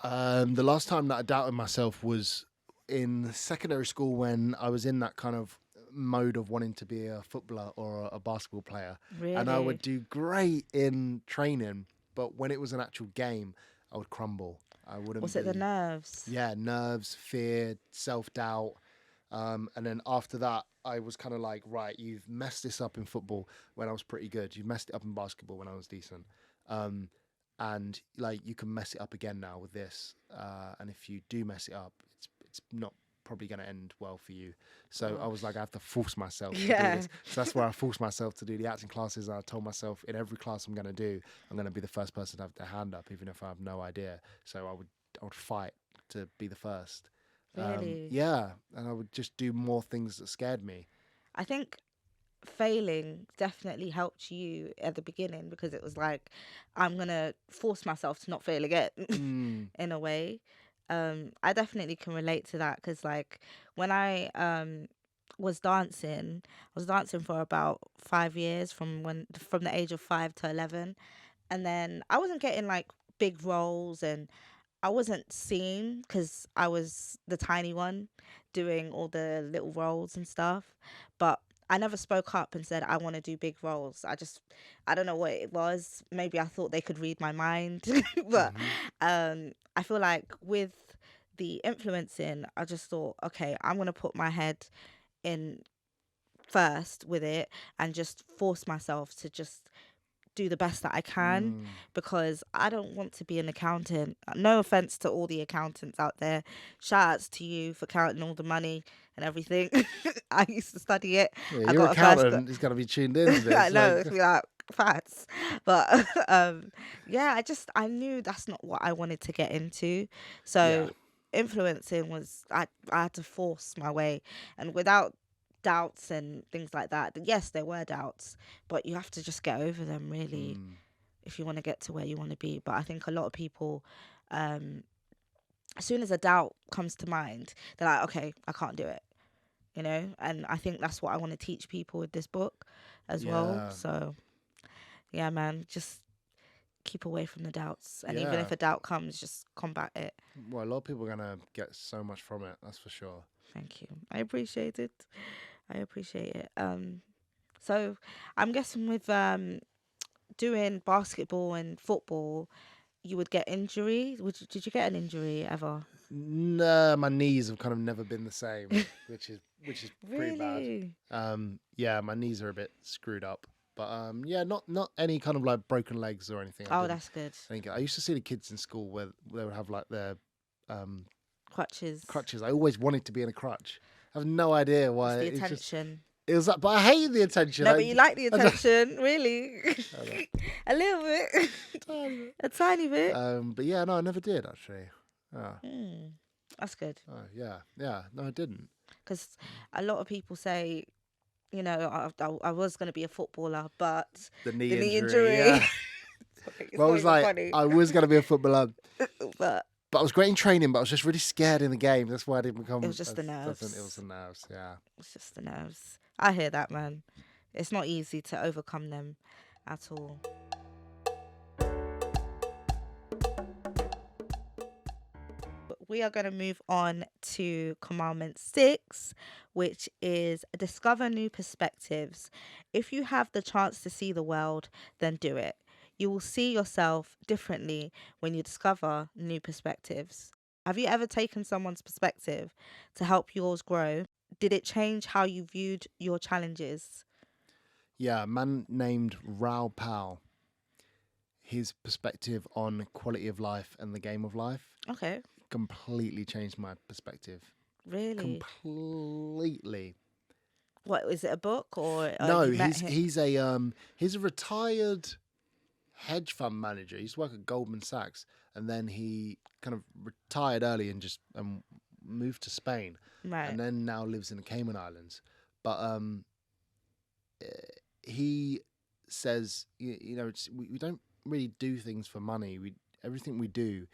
The last time that I doubted myself was in secondary school when I was in that kind of mode of wanting to be a footballer or a basketball player. And I Really? would do great in training, but when it was an actual game, I would crumble. I wouldn't Was it the be, nerves? yeah, nerves, fear, self doubt. And then after that, I was kind of like, right, you've messed this up in football when I was pretty good. You messed it up in basketball when I was decent. Um, and like you can mess it up again now with this. And if you do mess it up, it's not probably going to end well for you. So I was like, I have to force myself to do Yeah. this. So that's where I forced myself to do the acting classes. And I told myself in every class I'm going to do, I'm going to be the first person to have their hand up, even if I have no idea. So I would fight to be the first. Really? Yeah, and I would just do more things that scared me. I think failing definitely helped you at the beginning because it was like, I'm going to force myself to not fail again Mm. in a way. I definitely can relate to that because, like, when I I was dancing for about 5 years from the age of 5 to 11, and then I wasn't getting like big roles, and I wasn't seen because I was the tiny one doing all the little roles and stuff. But I never spoke up and said I want to do big roles. I don't know what it was. Maybe I thought they could read my mind. But Hmm. I feel like with the influencing, I just thought, okay, I'm going to put my head in first with it and just force myself to just do the best that I can, Mm. because I don't want to be an accountant. No offense to all the accountants out there. Shout outs to you for counting all the money and everything. I used to study it. Yeah, I your got a first. accountant is going to be tuned into I this. know Like, it's be like facts, but yeah, I knew that's not what I wanted to get into. yeah, So influencing was I had to force my way, and without doubts and things like that. Yes, there were doubts, but you have to just get over them really mm. if you want to get to where you want to be. But I think a lot of people, um, as soon as a doubt comes to mind, they're like, okay, I can't do it, And I think that's what I want to teach people with this book as well. Yeah, So yeah, man, just keep away from the doubts, and even yeah. if a doubt comes, just combat it. Well, a lot of people are going to get so much from it. That's for sure. Thank you. I appreciate it. I appreciate it. So I'm guessing with doing basketball and football, you would get injury. Did you get an injury ever? Nah, my knees have kind of never been the same, which is pretty bad. Really? Yeah, my knees are a bit screwed up, but yeah, not any kind of like broken legs or anything. I Oh, didn't that's good. think. I used to see the kids in school where they would have like their um Crutches. crutches. I always wanted to be in a crutch. I have no idea It's why. the It's just attention. it was like, but I hate the attention. No, but you like the I don't- attention, really? I don't- A little bit. tiny bit. A tiny bit. But yeah, no, I never did actually. Oh, That's good. yeah. No, I didn't. Because a lot of people say, I was going to be a footballer, but The the knee knee injury. injury. Yeah. It's Well, I not was even like, funny. I was gonna be a footballer, But but I was great in training. But I was just really scared in the game. That's why I didn't become. it was just the It was nerves. the nerves. Yeah. It's just the nerves. I hear that, man. It's not easy to overcome them at all. We are going to move on to Commandment 6, which is discover new perspectives. If you have the chance to see the world, then do it. You will see yourself differently when you discover new perspectives. Have you ever taken someone's perspective to help yours grow? Did it change how you viewed your challenges? Yeah, a man named Rao Pal. His perspective on quality of life and the game of life Okay. completely changed my perspective. Really? completely. What is it? A book or No, you met him? he's a retired hedge fund manager. He used to work at Goldman Sachs, and then he kind of retired early and just moved to Spain, Right. and then now lives in the Cayman Islands. But eh, he says, we don't really do things for money. Everything we do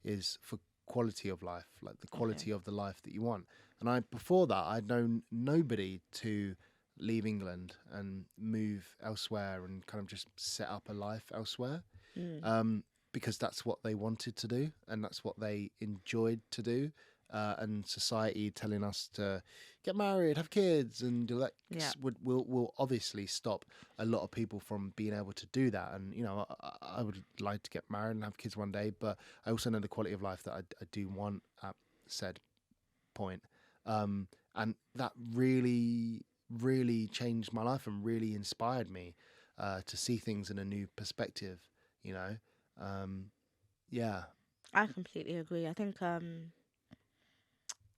is for quality of life, like the quality of the life that you want. And before that, I'd known nobody to leave England and move elsewhere and kind of just set up a life elsewhere, because that's what they wanted to do and that's what they enjoyed to do. And society telling us to get married, have kids, and do that will obviously stop a lot of people from being able to do that. And I would like to get married and have kids one day, but I also know the quality of life that I do want at said point. And that really, really changed my life and really inspired me to see things in a new perspective. Yeah, I completely agree. I think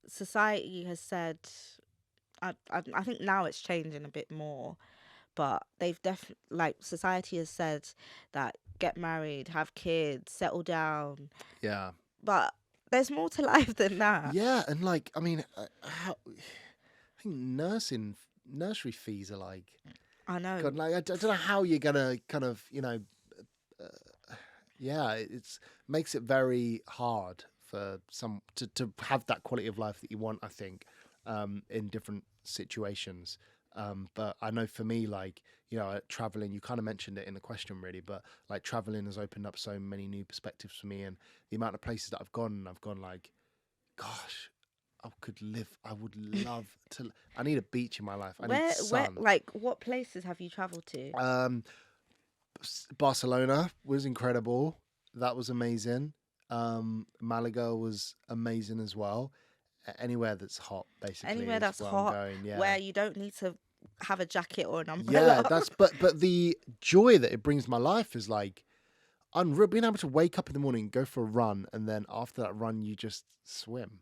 society has said. I think now it's changing a bit more, but they've definitely like society has said that get married, have kids, settle down, yeah. but there's more to life than that. Yeah, and like, I mean, I think nursery fees are like, I know. God, like I don't know how you're gonna kind of, yeah, it's makes it very hard for some to have that quality of life that you want. I think in different situations. But I know for me, like, traveling, you kind of mentioned it in the question really, but like traveling has opened up so many new perspectives for me, and the amount of places that I've gone like, gosh, I would love to, I need a beach in my life. I need Where, sun. like, what places have you traveled to? Barcelona was incredible. That was amazing. Malaga was amazing as well. Anywhere that's hot, basically, Anywhere is that's where I'm hot, going. Yeah. where you don't need to have a jacket or an Yeah, umbrella. but the joy that it brings to my life is like unreal. Being able to wake up in the morning, go for a run, and then after that run, you just swim.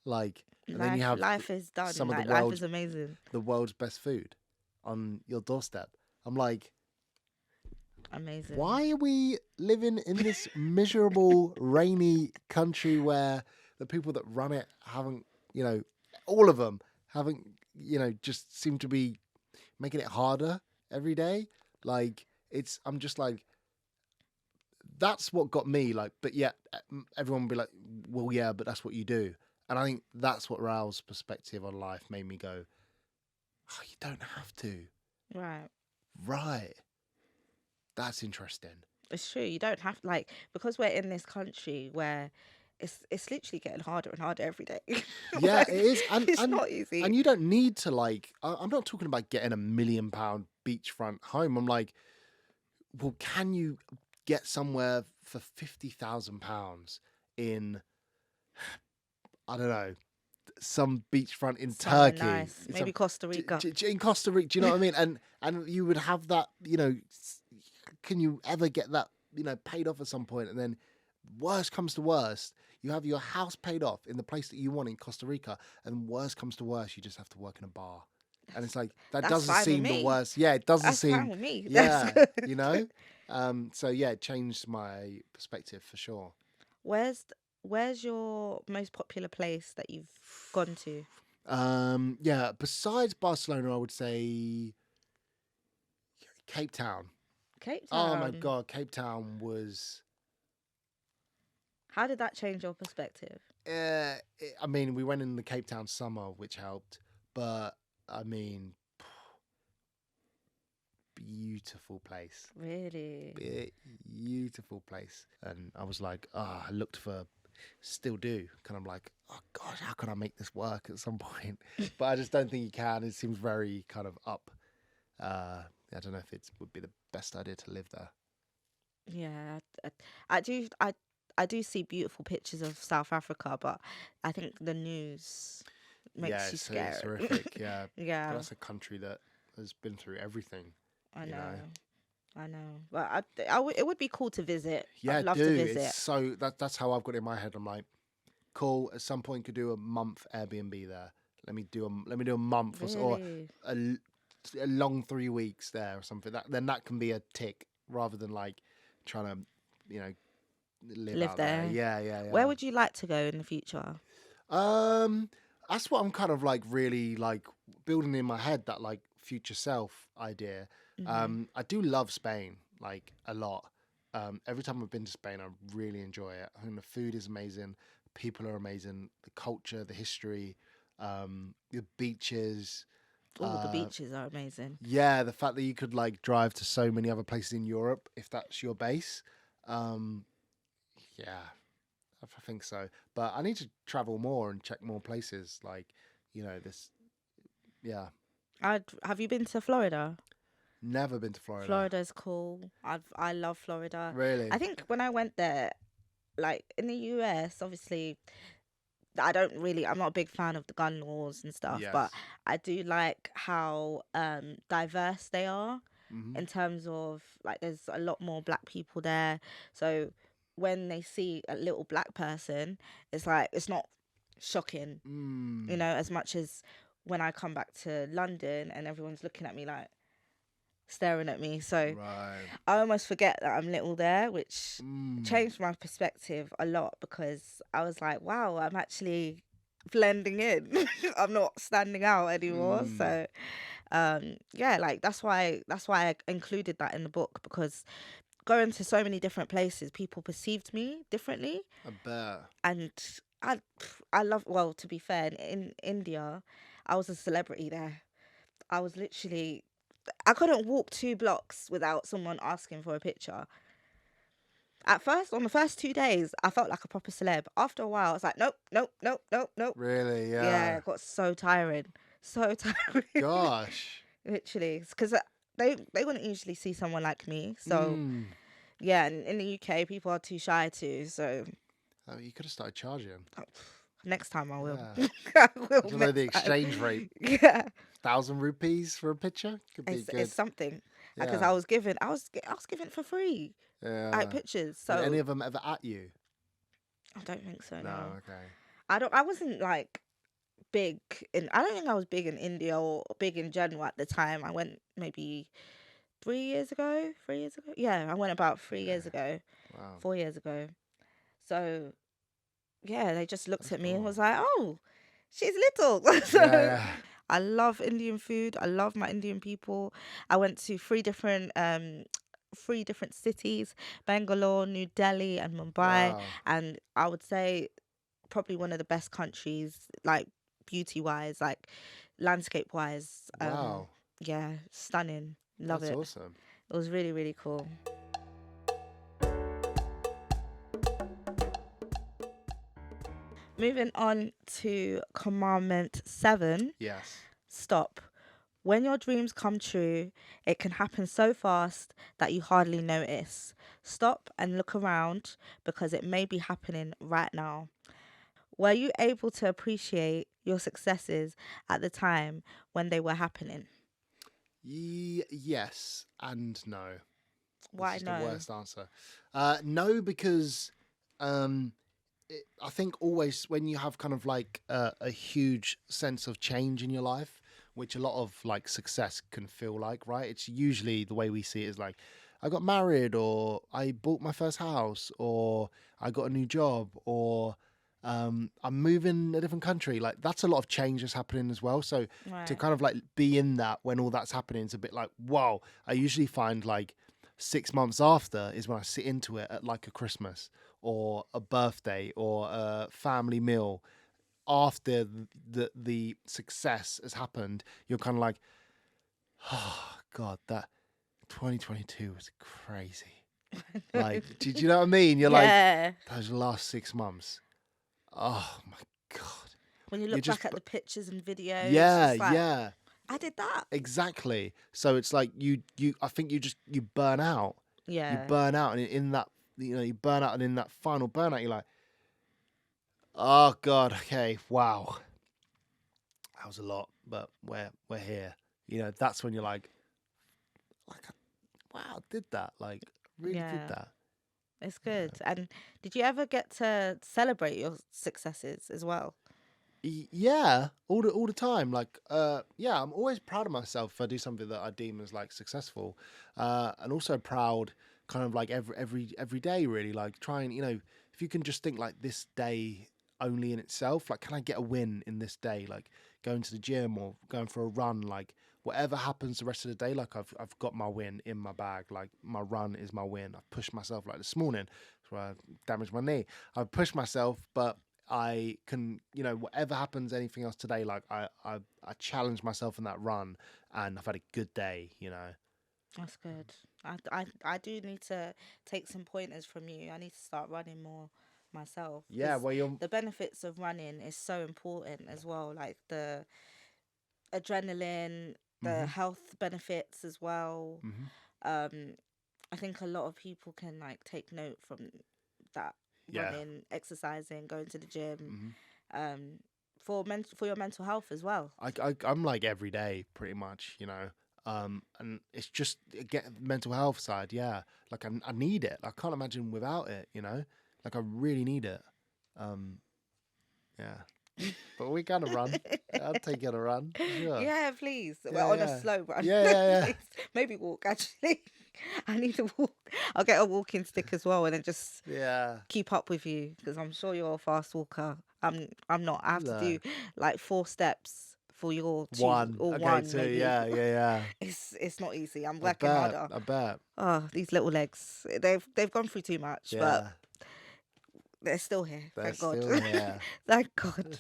Like, and then you have Life is done. some of Like, life is amazing. the world's best food on your doorstep. I'm like, Amazing. why are we living in this miserable, rainy country where the people that run it haven't, all of them haven't, just seem to be making it harder every day? Like, I'm just like, that's what got me, like, but yet everyone would be like, well, yeah, but that's what you do. And I think that's what Raoul's perspective on life made me go, oh, you don't have to. Right. Right. That's interesting. It's true. You don't have like because we're in this country where it's literally getting harder and harder every day. Yeah, Like, it is. it's not easy. And you don't need to like, I'm not talking about getting £1 million beachfront home. I'm like, well, can you get somewhere for £50,000 in, I don't know, some beachfront in Somewhere Turkey? nice. Maybe Costa Rica. In Costa Rica, do you know what I mean? And you would have that, can you ever get that, paid off at some point? And then worst comes to worst, you have your house paid off in the place that you want in Costa Rica, and worst comes to worst, you just have to work in a bar. And it's like, that That's doesn't fine with seem the me. worst. Yeah, it doesn't That's seem. fine with me. Yeah, That's good. So yeah, it changed my perspective for sure. Where's your most popular place that you've gone to? Yeah, besides Barcelona, I would say Cape Town. Cape Oh my Town. God, Cape Town was. How did that change your perspective? I mean, we went in the Cape Town summer, which helped, but I mean, beautiful place. Really? Beautiful place. And I was like, I looked for, still do, kind of like, oh gosh, how can I make this work at some point? But I just don't think you can. It seems very kind of up. I don't know if it would be the best idea to live there. Yeah, I do see beautiful pictures of South Africa, but I think the news makes you It's scared. horrific. Yeah. Yeah, But that's a country that has been through everything. I you know. know. I know. But it would be cool to visit. Yeah, I'd love to dude. visit. It's so that's how I've got it in my head. I'm like, cool. At some point, could do a month Airbnb there. Let me do a month or so, or Really? a long 3 weeks there or something. That can be a tick rather than like trying to, you know, live Live out there. there. Yeah, yeah, Where yeah. would you like to go in the future? That's what I'm kind of like really like building in my head, that like future self idea. I do love Spain like a lot. Every time I've been to Spain, I really enjoy it. I think the food is amazing, people are amazing, the culture, the history, the beaches. Oh, the Uh, beaches are amazing. yeah, the fact that you could like drive to so many other places in Europe if that's your base. Um, yeah, I think so. But I need to travel more and check more places. Like, this. Yeah, Have you been to Florida? never been to Florida. Florida's cool. I love Florida. I Really? think when I went there, like in the US, obviously, I'm not a big fan of the gun laws and stuff, but Yes. I do like how diverse they are Hmm. in terms of like there's a lot more black people there. So when they see a little black person, it's like it's not shocking, Mm. as much as when I come back to London and everyone's looking at me like staring at me. So Right. I almost forget that I'm little there, which Mm. changed my perspective a lot because I was like, wow, I'm actually blending in. I'm not standing out anymore. Mm. So yeah, like that's why I included that in the book, because going to so many different places, people perceived me differently. I bet. And I I love, well, to be fair, in India, I was a celebrity there. I was literally, I couldn't walk 2 blocks without someone asking for a picture. At first, on the first 2 days, I felt like a proper celeb. After a while, I was like, nope, nope, nope, nope, nope. Really? Yeah, Yeah. it got so tiring. So tiring. Gosh. Literally. Because they wouldn't usually see someone like me. So, Mm. yeah, and in the UK, people are too shy too. So, Oh, you could have started charging. next time I will. Yeah. I I will don't know the next time. exchange rate. Yeah. 1,000 rupees for a picture could be It's good. something. Because Yeah. I was given for free, like Yeah. pictures. Did any So of them ever at you? I don't think so. No. No, Okay. I wasn't like big I don't think I was big in India or big in general at the time. I went maybe 3 years ago. 3 years ago. Yeah, I went about 3 years Okay. ago, Wow. 4 years ago. So yeah, they just looked That's at me and cool. was like, "Oh, she's little." Yeah. So Yeah. I love Indian food. I love my Indian people. I went to three different cities: Bangalore, New Delhi, and Mumbai. Wow. And I would say probably one of the best countries, like beauty wise, like landscape wise. Wow. Yeah, stunning. Love That's it. awesome. It was really, really cool. Moving on to commandment 7, Yes. stop. When your dreams come true, it can happen so fast that you hardly notice. Stop and look around because it may be happening right now. Were you able to appreciate your successes at the time when they were happening? Yes and no. This Why is the no? worst answer. No, because um, I think always when you have kind of like a huge sense of change in your life, which a lot of like success can feel like, right? It's usually the way we see it is like, I got married, or I bought my first house, or I got a new job, or I'm moving a different country. Like that's a lot of change that's happening as well. So to Right. kind of like be in that when all that's happening is a bit like, wow. I usually find like 6 months after is when I sit into it at like a Christmas or a birthday or a family meal. After the success has happened, you're kind of like, oh God, that 2022 was crazy. Like, did you know what I mean? You're like, Yeah. those last 6 months. Oh my God. When you You look just, back at the pictures and videos, yeah, it's like, yeah, I did that. exactly. So it's like I think you burn out. You Yeah. burn out, and in that, you burn out, and in that final burnout, you're like, oh God, okay, wow, that was a lot, but we're here. That's when you're like, wow, I did that, like, really did Yeah. that. It's good. And did you ever get to celebrate your successes as well? Yeah, all the time. Like, yeah, I'm always proud of myself if I do something that I deem as like successful, and also proud, kind of like every day, really. Like, trying, if you can just think like this day only in itself, like, can I get a win in this day? Like, going to the gym or going for a run, like. Whatever happens the rest of the day, like I've got my win in my bag. Like my run is my win. I've pushed myself. Like this morning, that's where I damaged my knee. I've pushed myself, but I can, whatever happens, anything else today, like I challenge myself in that run, and I've had a good day. That's good. I do need to take some pointers from you. I need to start running more myself Yeah, because well, you're. the benefits of running is so important as well. Like the adrenaline, the Hmm. health benefits as well. Hmm. Um, I think a lot of people can like take note from that Yeah. running, exercising, going to the gym, Hmm. um, for your mental health as well. I'm like every day, pretty much. And it's just get mental health side. Yeah, like I need it. I can't imagine without it. Like I really need it. Um, yeah, but we gotta run. I'll take you on a run, sure. Yeah, please. Yeah, Well, on a yeah, slow run, yeah, yeah, yeah. please. Maybe walk. Actually, I need to walk. I'll get a walking stick as well, and then just Yeah. keep up with you because I'm sure you're a fast walker. I'm not. I have to No. do like 4 steps for your two One. or Okay, one two. maybe. Yeah, yeah, yeah. It's not easy. I'm I working bet. harder. I bet. Oh, these little legs. They've gone through too much, but Yeah. they're still here. They're Thank God. still here. Thank God.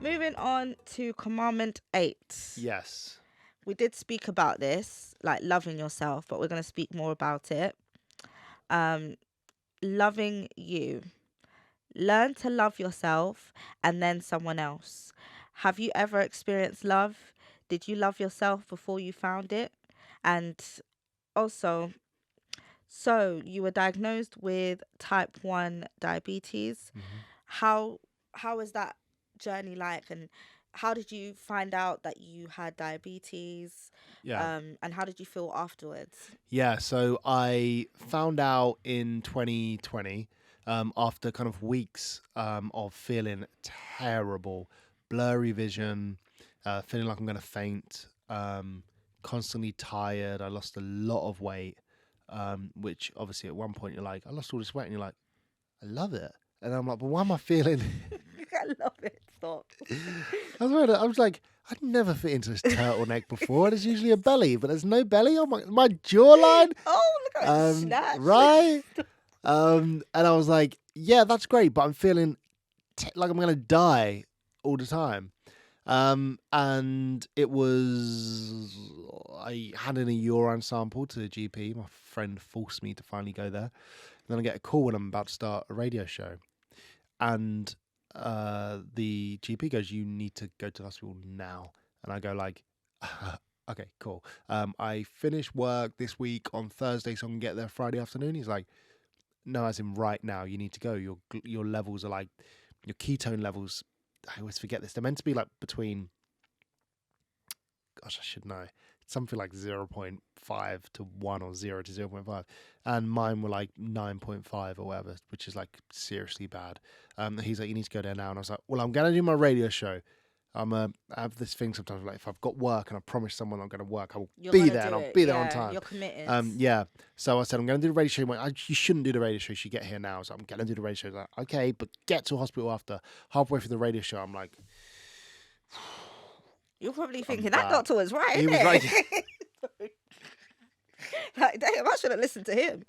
Moving on to commandment 8. Yes. We did speak about this, like loving yourself, but we're going to speak more about it. Um, Loving you. Learn to love yourself and then someone else. Have you ever experienced love? Did you love yourself before you found it? And also, so you were diagnosed with type 1 diabetes. Hmm. How how is that journey like, and how did you find out that you had diabetes? Yeah. And how did you feel afterwards? Yeah. So I found out in 2020, after kind of weeks of feeling terrible, blurry vision, feeling like I'm going to faint, constantly tired. I lost a lot of weight, which obviously at one point you're like, I lost all this weight, and you're like, I love it. And I'm like, but why am I feeling? I love it. Stop. I was like, I'd never fit into this turtleneck before. There's usually a belly, but there's no belly on my jawline. Oh, look at it snatch. Right? And I was like, yeah, that's great, but I'm feeling like I'm gonna die all the time. And it was I handed a urine sample to the GP. My friend forced me to finally go there. And then I get a call when I'm about to start a radio show, and the GP goes, "You need to go to the hospital now." And I go like, "Okay, cool. I finish work this week on Thursday, so I can get there Friday afternoon." He's like, "No, as in right now, you need to go. Your levels are like your ketone levels. I always forget this. They're meant to be like between. Gosh, I should know. Something like 0.5 to 1 or 0 to 0.5. And mine were like 9.5 or whatever, which is like seriously bad. He's like, you need to go there now. And I was like, well, I'm going to do my radio show. I have this thing sometimes, like if I've got work and I promise someone I'm going to work, I will be there and I'll be there on time. You're committed. Yeah. So I said, I'm going to do the radio show. He went, you shouldn't do the radio show. You should get here now. So I'm going to do the radio show. He's like, okay, but get to a hospital after. Halfway through the radio show, I'm like, you're probably thinking that doctor was right. He was right. Like, damn, I should have listened to him.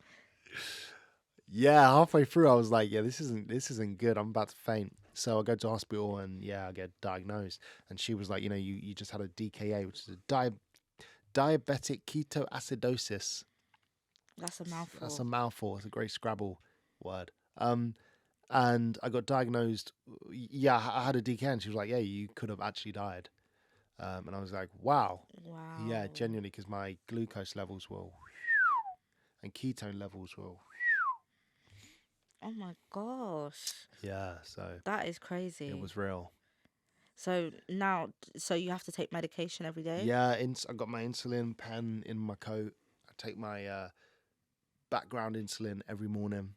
Yeah, halfway through, I was like, yeah, this isn't good. I'm about to faint. So I go to hospital and yeah, I get diagnosed. And she was like, you just had a DKA, which is a diabetic ketoacidosis. That's a mouthful. That's a mouthful. It's a great Scrabble word. And I got diagnosed. Yeah, I had a DKA, and she was like, yeah, you could have actually died. And I was like, wow. Wow. Yeah, genuinely, because my glucose levels were and ketone levels were. Oh my gosh. Yeah, so that is crazy. it was real. So now, so you have to take medication every day? Yeah, I got my insulin pen in my coat. I take my background insulin every morning.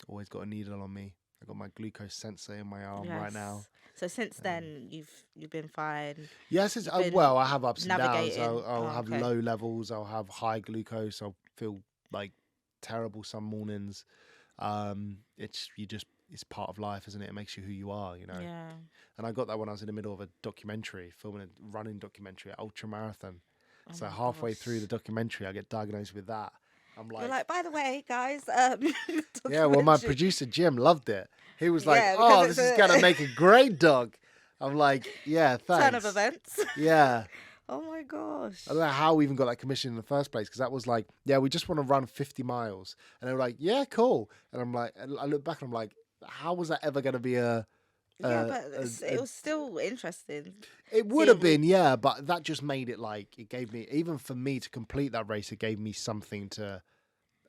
Always got a needle on me. I got my glucose sensor in my arm right now. Yes. So since Um, then, you've been fine. yes, You've been well, I have ups and downs. navigating. I'll Oh, have okay. low levels. I'll have high glucose. I'll feel like terrible some mornings. It's part of life, isn't it? It makes you who you are, you know. Yeah. And I got that when I was in the middle of a documentary, filming a running documentary, ultra marathon. Oh So my halfway through gosh. the documentary, I get diagnosed with that. I'm You're like, like, by the way, guys, yeah. Well, my documentary. producer Jim loved it. He was like, Yeah, because "Oh, it's this is gonna a make a great dog." I'm like, "Yeah, turn of thanks." events. Yeah. Oh my gosh. I don't know how we even got that commission in the first place, because that was like, yeah, we just want to run 50 miles. And they were like, yeah, cool. And I'm like, and I look back and I'm like, how was that ever going to be Yeah, but a it was still interesting. it would have Seeing been, yeah, but that just made it like, it gave me, even for me to complete that race, it gave me something to,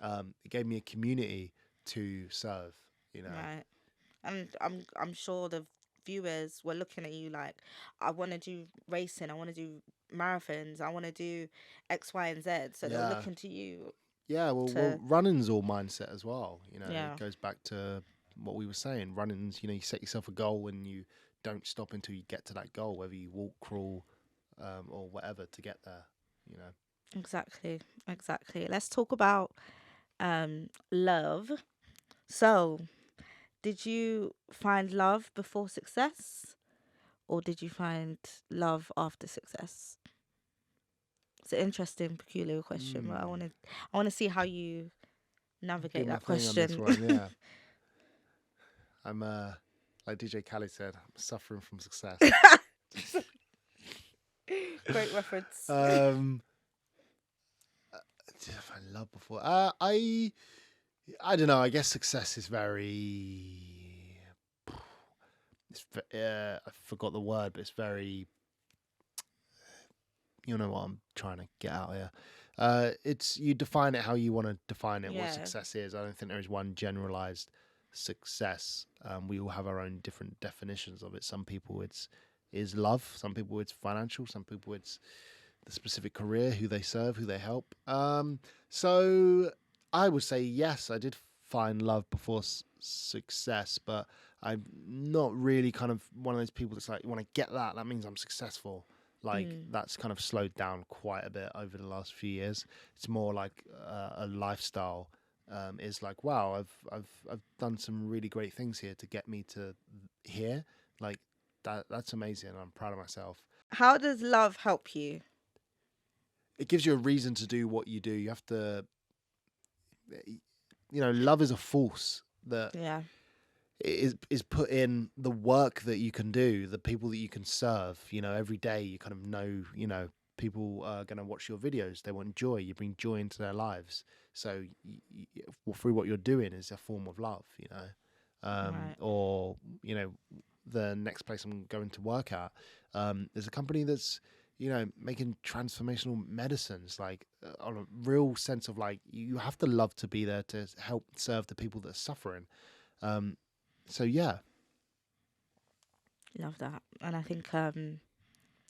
it gave me a community to serve, you know. right, and I'm sure the viewers were looking at you like, I want to do racing, I want to do marathons, I want to do X, Y, and Z. So they were Yeah. looking to you Yeah, well, to, running's all mindset as well. You know, yeah, it goes back to what we were saying. Running's, you set yourself a goal and you don't stop until you get to that goal, whether you walk, crawl, or whatever to get there. You know. exactly. Let's talk about love. So, did you find love before success, or did you find love after success? It's an interesting, peculiar question, but I want to see how you Do navigate my that thing on this question. one. Yeah, I'm like DJ Khaled said, I'm suffering from success. Great reference. Did I find love before? I don't know. I guess success is very. I forgot the word, but it's very. You know what I'm trying to get out here. It's you define it how you want to define it. What Yeah, success is. I don't think there is one generalized success. We all have our own different definitions of it. Some people is love. Some people it's financial. Some people it's the specific career, who they serve, who they help. So I would say yes, I did find love before success, but I'm not really kind of one of those people that's like, you want to get that, that means I'm successful. Like that's kind of slowed down quite a bit over the last few years. It's more like a lifestyle. Is like, wow, I've done some really great things here to get me to here. Like that's amazing. I'm proud of myself. how does love help you? It gives you a reason to do what you do. You have to, love is a force that Yeah, is put in the work that you can do, the people that you can serve. Every day you kind of know, people are going to watch your videos. They want joy. You bring joy into their lives. So through what you're doing is a form of love, right. or, the next place I'm going to work at, there's a company that's, making transformational medicines, like on a real sense of like, you have to love to be there to help serve the people that are suffering. So yeah, Love that. And I think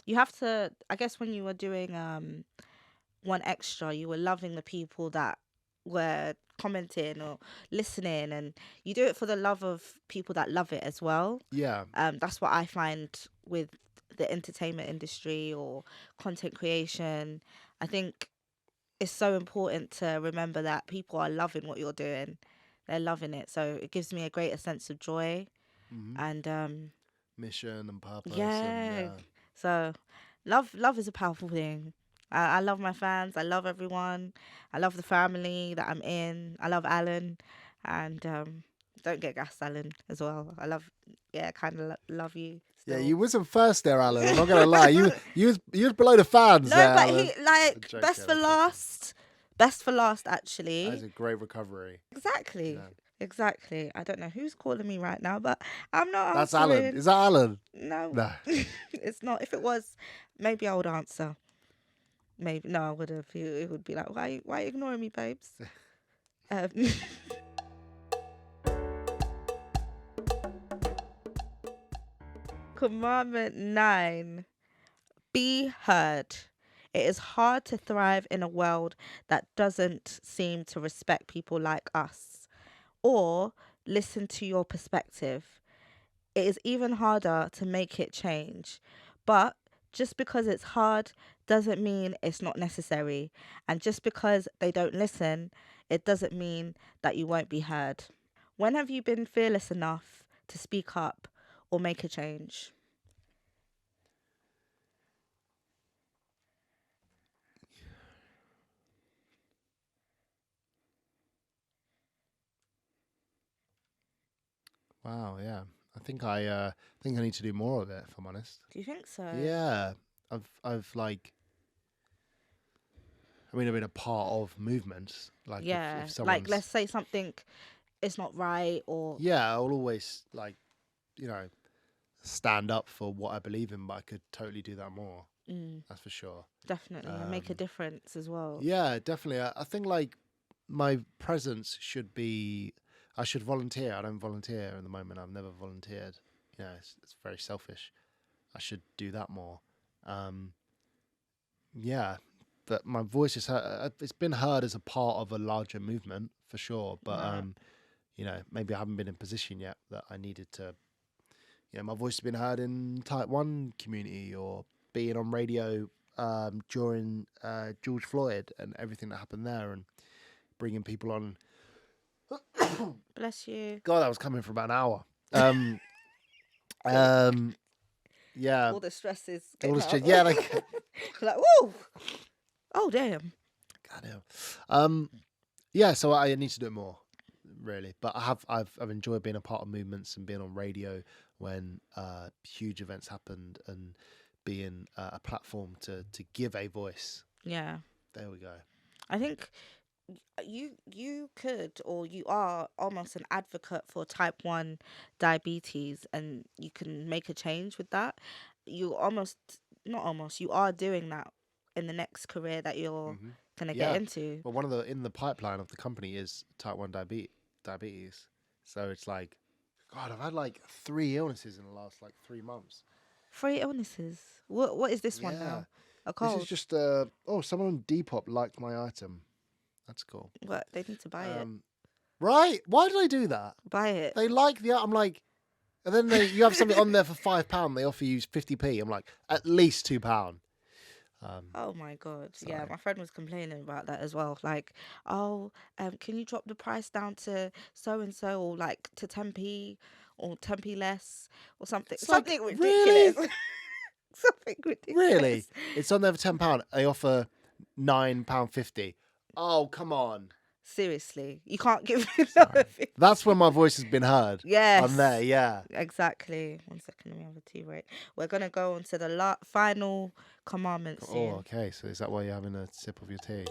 you have to, I guess when you were doing One Extra, you were loving the people that were commenting or listening, and you do it for the love of people that love it as well. yeah, That's what I find with the entertainment industry or content creation. I think it's so important to remember that people are loving what you're doing. They're loving it. So it gives me a greater sense of joy. hmm And mission and purpose, and yeah. yeah, So love is a powerful thing. I love my fans. I love everyone. I love the family that I'm in. I love Alan, and don't get gas, Alan, as well. Kind of love you yeah. still. You wasn't first there, Alan. I'm not gonna lie. You was below the fans No, there, but Alan. he like I'm best for joking. last. Best for last, That actually. is a great recovery. Exactly. Yeah. Exactly. I don't know who's calling me right now, but I'm not That's Alan. answering. Is that Alan? No, No. it's not. If it was, maybe I would answer. Maybe no, I would have. It would be like, why are you ignoring me, babes? Um, Commandment 9. Be heard. It is hard to thrive in a world that doesn't seem to respect people like us or listen to your perspective. It is even harder to make it change. But just because it's hard doesn't mean it's not necessary. And just because they don't listen, it doesn't mean that you won't be heard. When have you been fearless enough to speak up or make a change? Wow, yeah. I think I need to do more of it, if I'm honest. Do you think so? Yeah. I've like I mean I've been a part of movements. Like Yeah. if Like, someone's let's say something is not right or. yeah, I'll always like, you know, stand up for what I believe in, but I could totally do that more. Mm, That's for sure. definitely. And make a Um difference as well. yeah, definitely. I think like my presence should be I should volunteer. I don't volunteer at the moment. I've never volunteered. You know, it's very selfish. I should do that more. Um, yeah, but my voice is heard. It's been heard as a part of a larger movement for sure. But Right. you know, maybe I haven't been in position yet that I needed to. You know, my voice has been heard in Type One community or being on radio during George Floyd and everything that happened there, and bringing people on. Bless you. God, that was coming for about an hour. Um, um, yeah, All the stress is all getting this out. shit. Yeah, like Like, woo! Oh, damn. goddamn. Yeah, so I need to do it more, really. But I've enjoyed being a part of movements and being on radio when huge events happened and being a platform to give a voice. Yeah. There we go. I think you could or you are almost an advocate for type 1 diabetes and you can make a change with that. You almost not almost you are doing that in the next career that you're Hmm. going to get Yeah, into. but one of the in the pipeline of the company is type one diabetes. So it's like, God, I've had like 3 illnesses in the last like 3 months. 3 illnesses. What is this one Yeah, now? A this is cold? just someone on Depop liked my item. That's cool. What? They need to buy it. Right? Why did I do that? Buy it. They like the. I'm like, and then you have something on there for £5. They offer you 50p. I'm like, at least £2. Oh my god. Yeah, Sorry. my friend was complaining about that as well. Like, oh, can you drop the price down to so and so or like to 10p or 10p less or something. It's like, Something really? ridiculous. Something ridiculous. Really? It's on there for £10. They offer £9.50. Oh, come on. Seriously. You can't give me Sorry. nothing. That's when my voice has been heard. Yes. On there, yeah. Exactly. 1 second, let me have a tea break. We're gonna go on to the final commandment soon. Oh, okay. So is that why you're having a sip of your tea?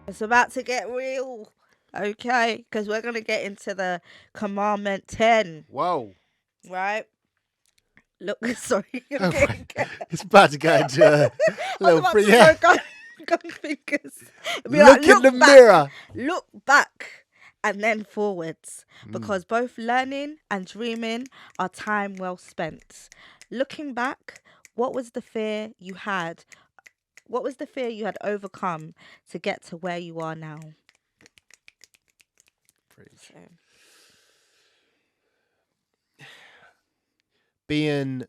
It's about to get real. Okay, because we're gonna get into the commandment 10, Whoa. right? Look, sorry, Oh, it's about to go into a little gun, gun fingers. Be Look like, in the back, mirror. look back, and then forwards, Mm. because both learning and dreaming are time well spent. Looking back, what was the fear you had? What was the fear you had overcome to get to where you are now? Preach. So, Being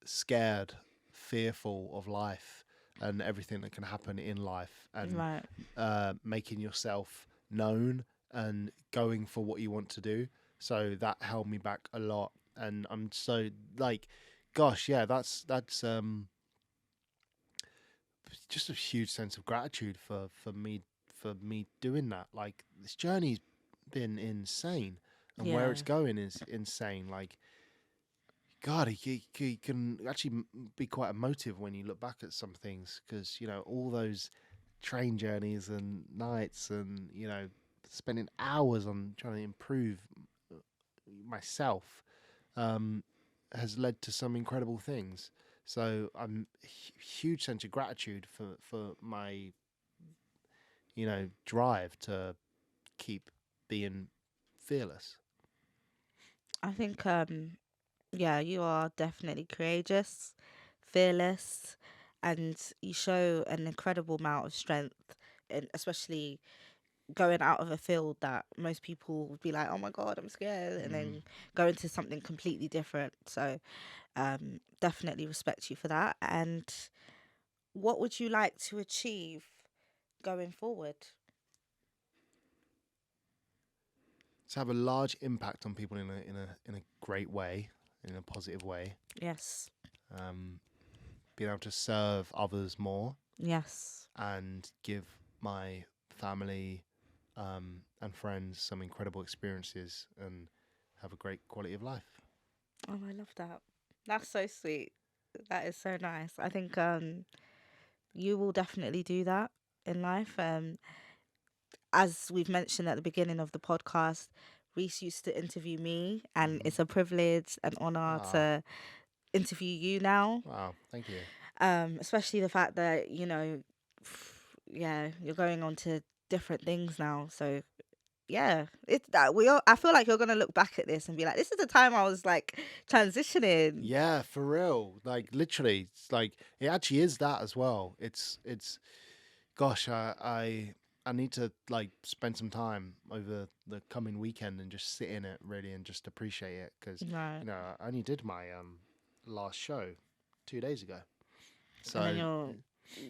scared, fearful of life and everything that can happen in life, and right. making yourself known and going for what you want to do. So that held me back a lot, and I'm so like, gosh, yeah, that's just a huge sense of gratitude for me doing that. Like, this journey's been insane, and where it's Yeah. going is insane. Like, God, you can actually be quite emotive when you look back at some things, because, you know, all those train journeys and nights and, you know, spending hours on trying to improve myself has led to some incredible things. So I'm huge sense of gratitude for my, you know, drive to keep being fearless? I think, yeah, you are definitely courageous, fearless, and you show an incredible amount of strength, and especially going out of a field that most people would be like, oh my God, I'm scared, and then go into something completely different. So definitely respect you for that. And what would you like to achieve going forward? To have a large impact on people in a great way, in a positive way. Yes. Being able to serve others more. Yes. And give my family and friends some incredible experiences and have a great quality of life. Oh, I love that. That's so sweet. That is so nice. I think you will definitely do that in life. As we've mentioned at the beginning of the podcast, Reece used to interview me, and it's a privilege and honor to interview you now. Wow, thank you. Especially the fact that, you know, yeah, you're going on to different things now. So yeah, it's that I feel like you're gonna look back at this and be like, this is the time I was like transitioning. Yeah, for real. Like literally, it's like it actually is that as well. It's gosh, I need to like spend some time over the coming weekend and just sit in it really and just appreciate it, because Right. you know I only did my last show 2 days ago, so And then you're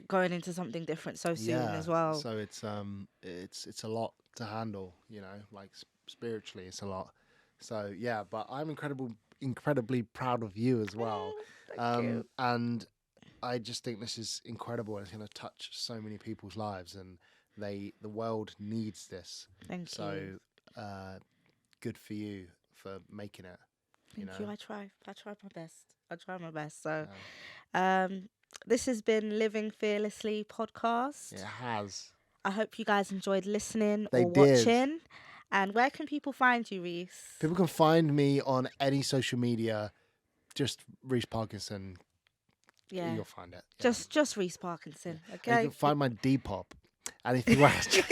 going into something different so soon as well. So it's a lot to handle, you know, like spiritually it's a lot. So yeah, but I'm incredibly proud of you as well. Thank you. And I just think this is incredible, and it's going to touch so many people's lives, and the world needs this. Thank you. So good for you for making it. Thank you. I try my best. I try my best. So this has been Living Fearlessly podcast. It has. I hope you guys enjoyed listening They or did. watching. And where can people find you, Reece? People can find me on any social media. Just Reece Parkinson. Yeah. You'll find it. Yeah. Just Reece Parkinson. Okay. And you can find my Depop. And if you want,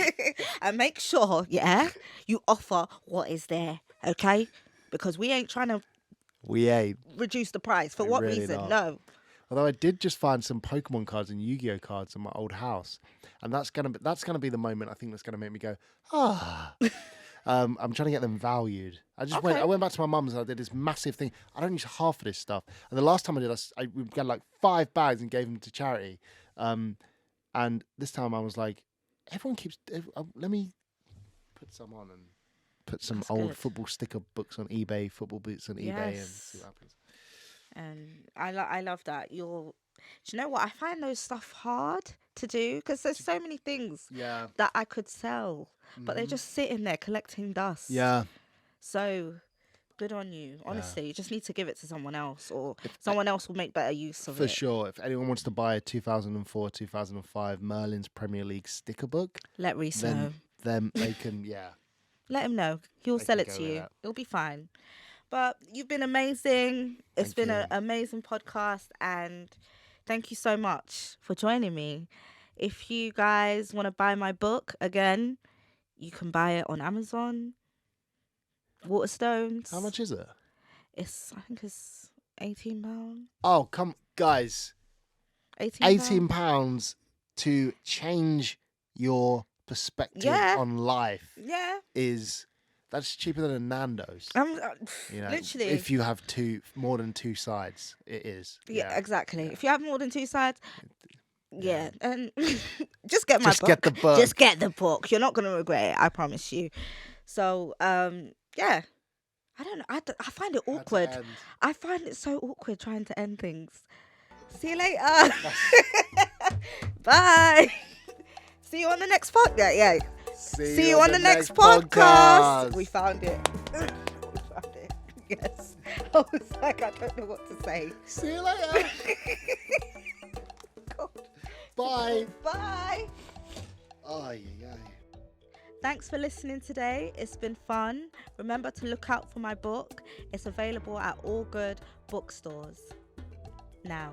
and make sure, yeah, you offer what is there, okay? Because we ain't trying to reduce the price. For what really reason? not. No. Although I did just find some Pokemon cards and Yu-Gi-Oh cards in my old house, and that's gonna be the moment I think that's gonna make me go, ah. I'm trying to get them valued. I went back to my mum's and I did this massive thing. I don't use half of this stuff. And the last time I did, we got like 5 bags and gave them to charity. And this time I was like, let me put some on and put some old football sticker books on eBay, football boots on eBay, and see what happens. And I love that. Do you know what? I find those stuff hard to do because there's so many things that I could sell, but they're just sitting there collecting dust. Yeah. So good on you. Honestly, you just need to give it to someone else, or someone else will make better use of it. For sure. If anyone wants to buy a 2004-2005 Merlin's Premier League sticker book, let Reece know. Then they can, Let him know. He'll sell it to you. It'll be fine. But you've been amazing. It's been an amazing podcast, and thank you so much for joining me. If you guys want to buy my book, again, you can buy it on Amazon, Waterstones. How much is it? I think it's £18. Oh, come, guys. £18 to change your perspective on life. Yeah. That's cheaper than a Nando's. You know, literally. If you have more than 2 sides, it is. Yeah, exactly. Yeah. If you have more than 2 sides, and just get my book. Get the book. Just get the book. You're not going to regret it, I promise you. So, yeah. I don't know. I find it awkward. I find it so awkward trying to end things. See you later. Bye. See you on the next podcast. Yeah. See you on the next podcast. We found it. We found it. Yes. I was like, I don't know what to say. See you later. God. Bye. Bye. Oh, yeah. Thanks for listening today. It's been fun. Remember to look out for my book. It's available at all good bookstores now.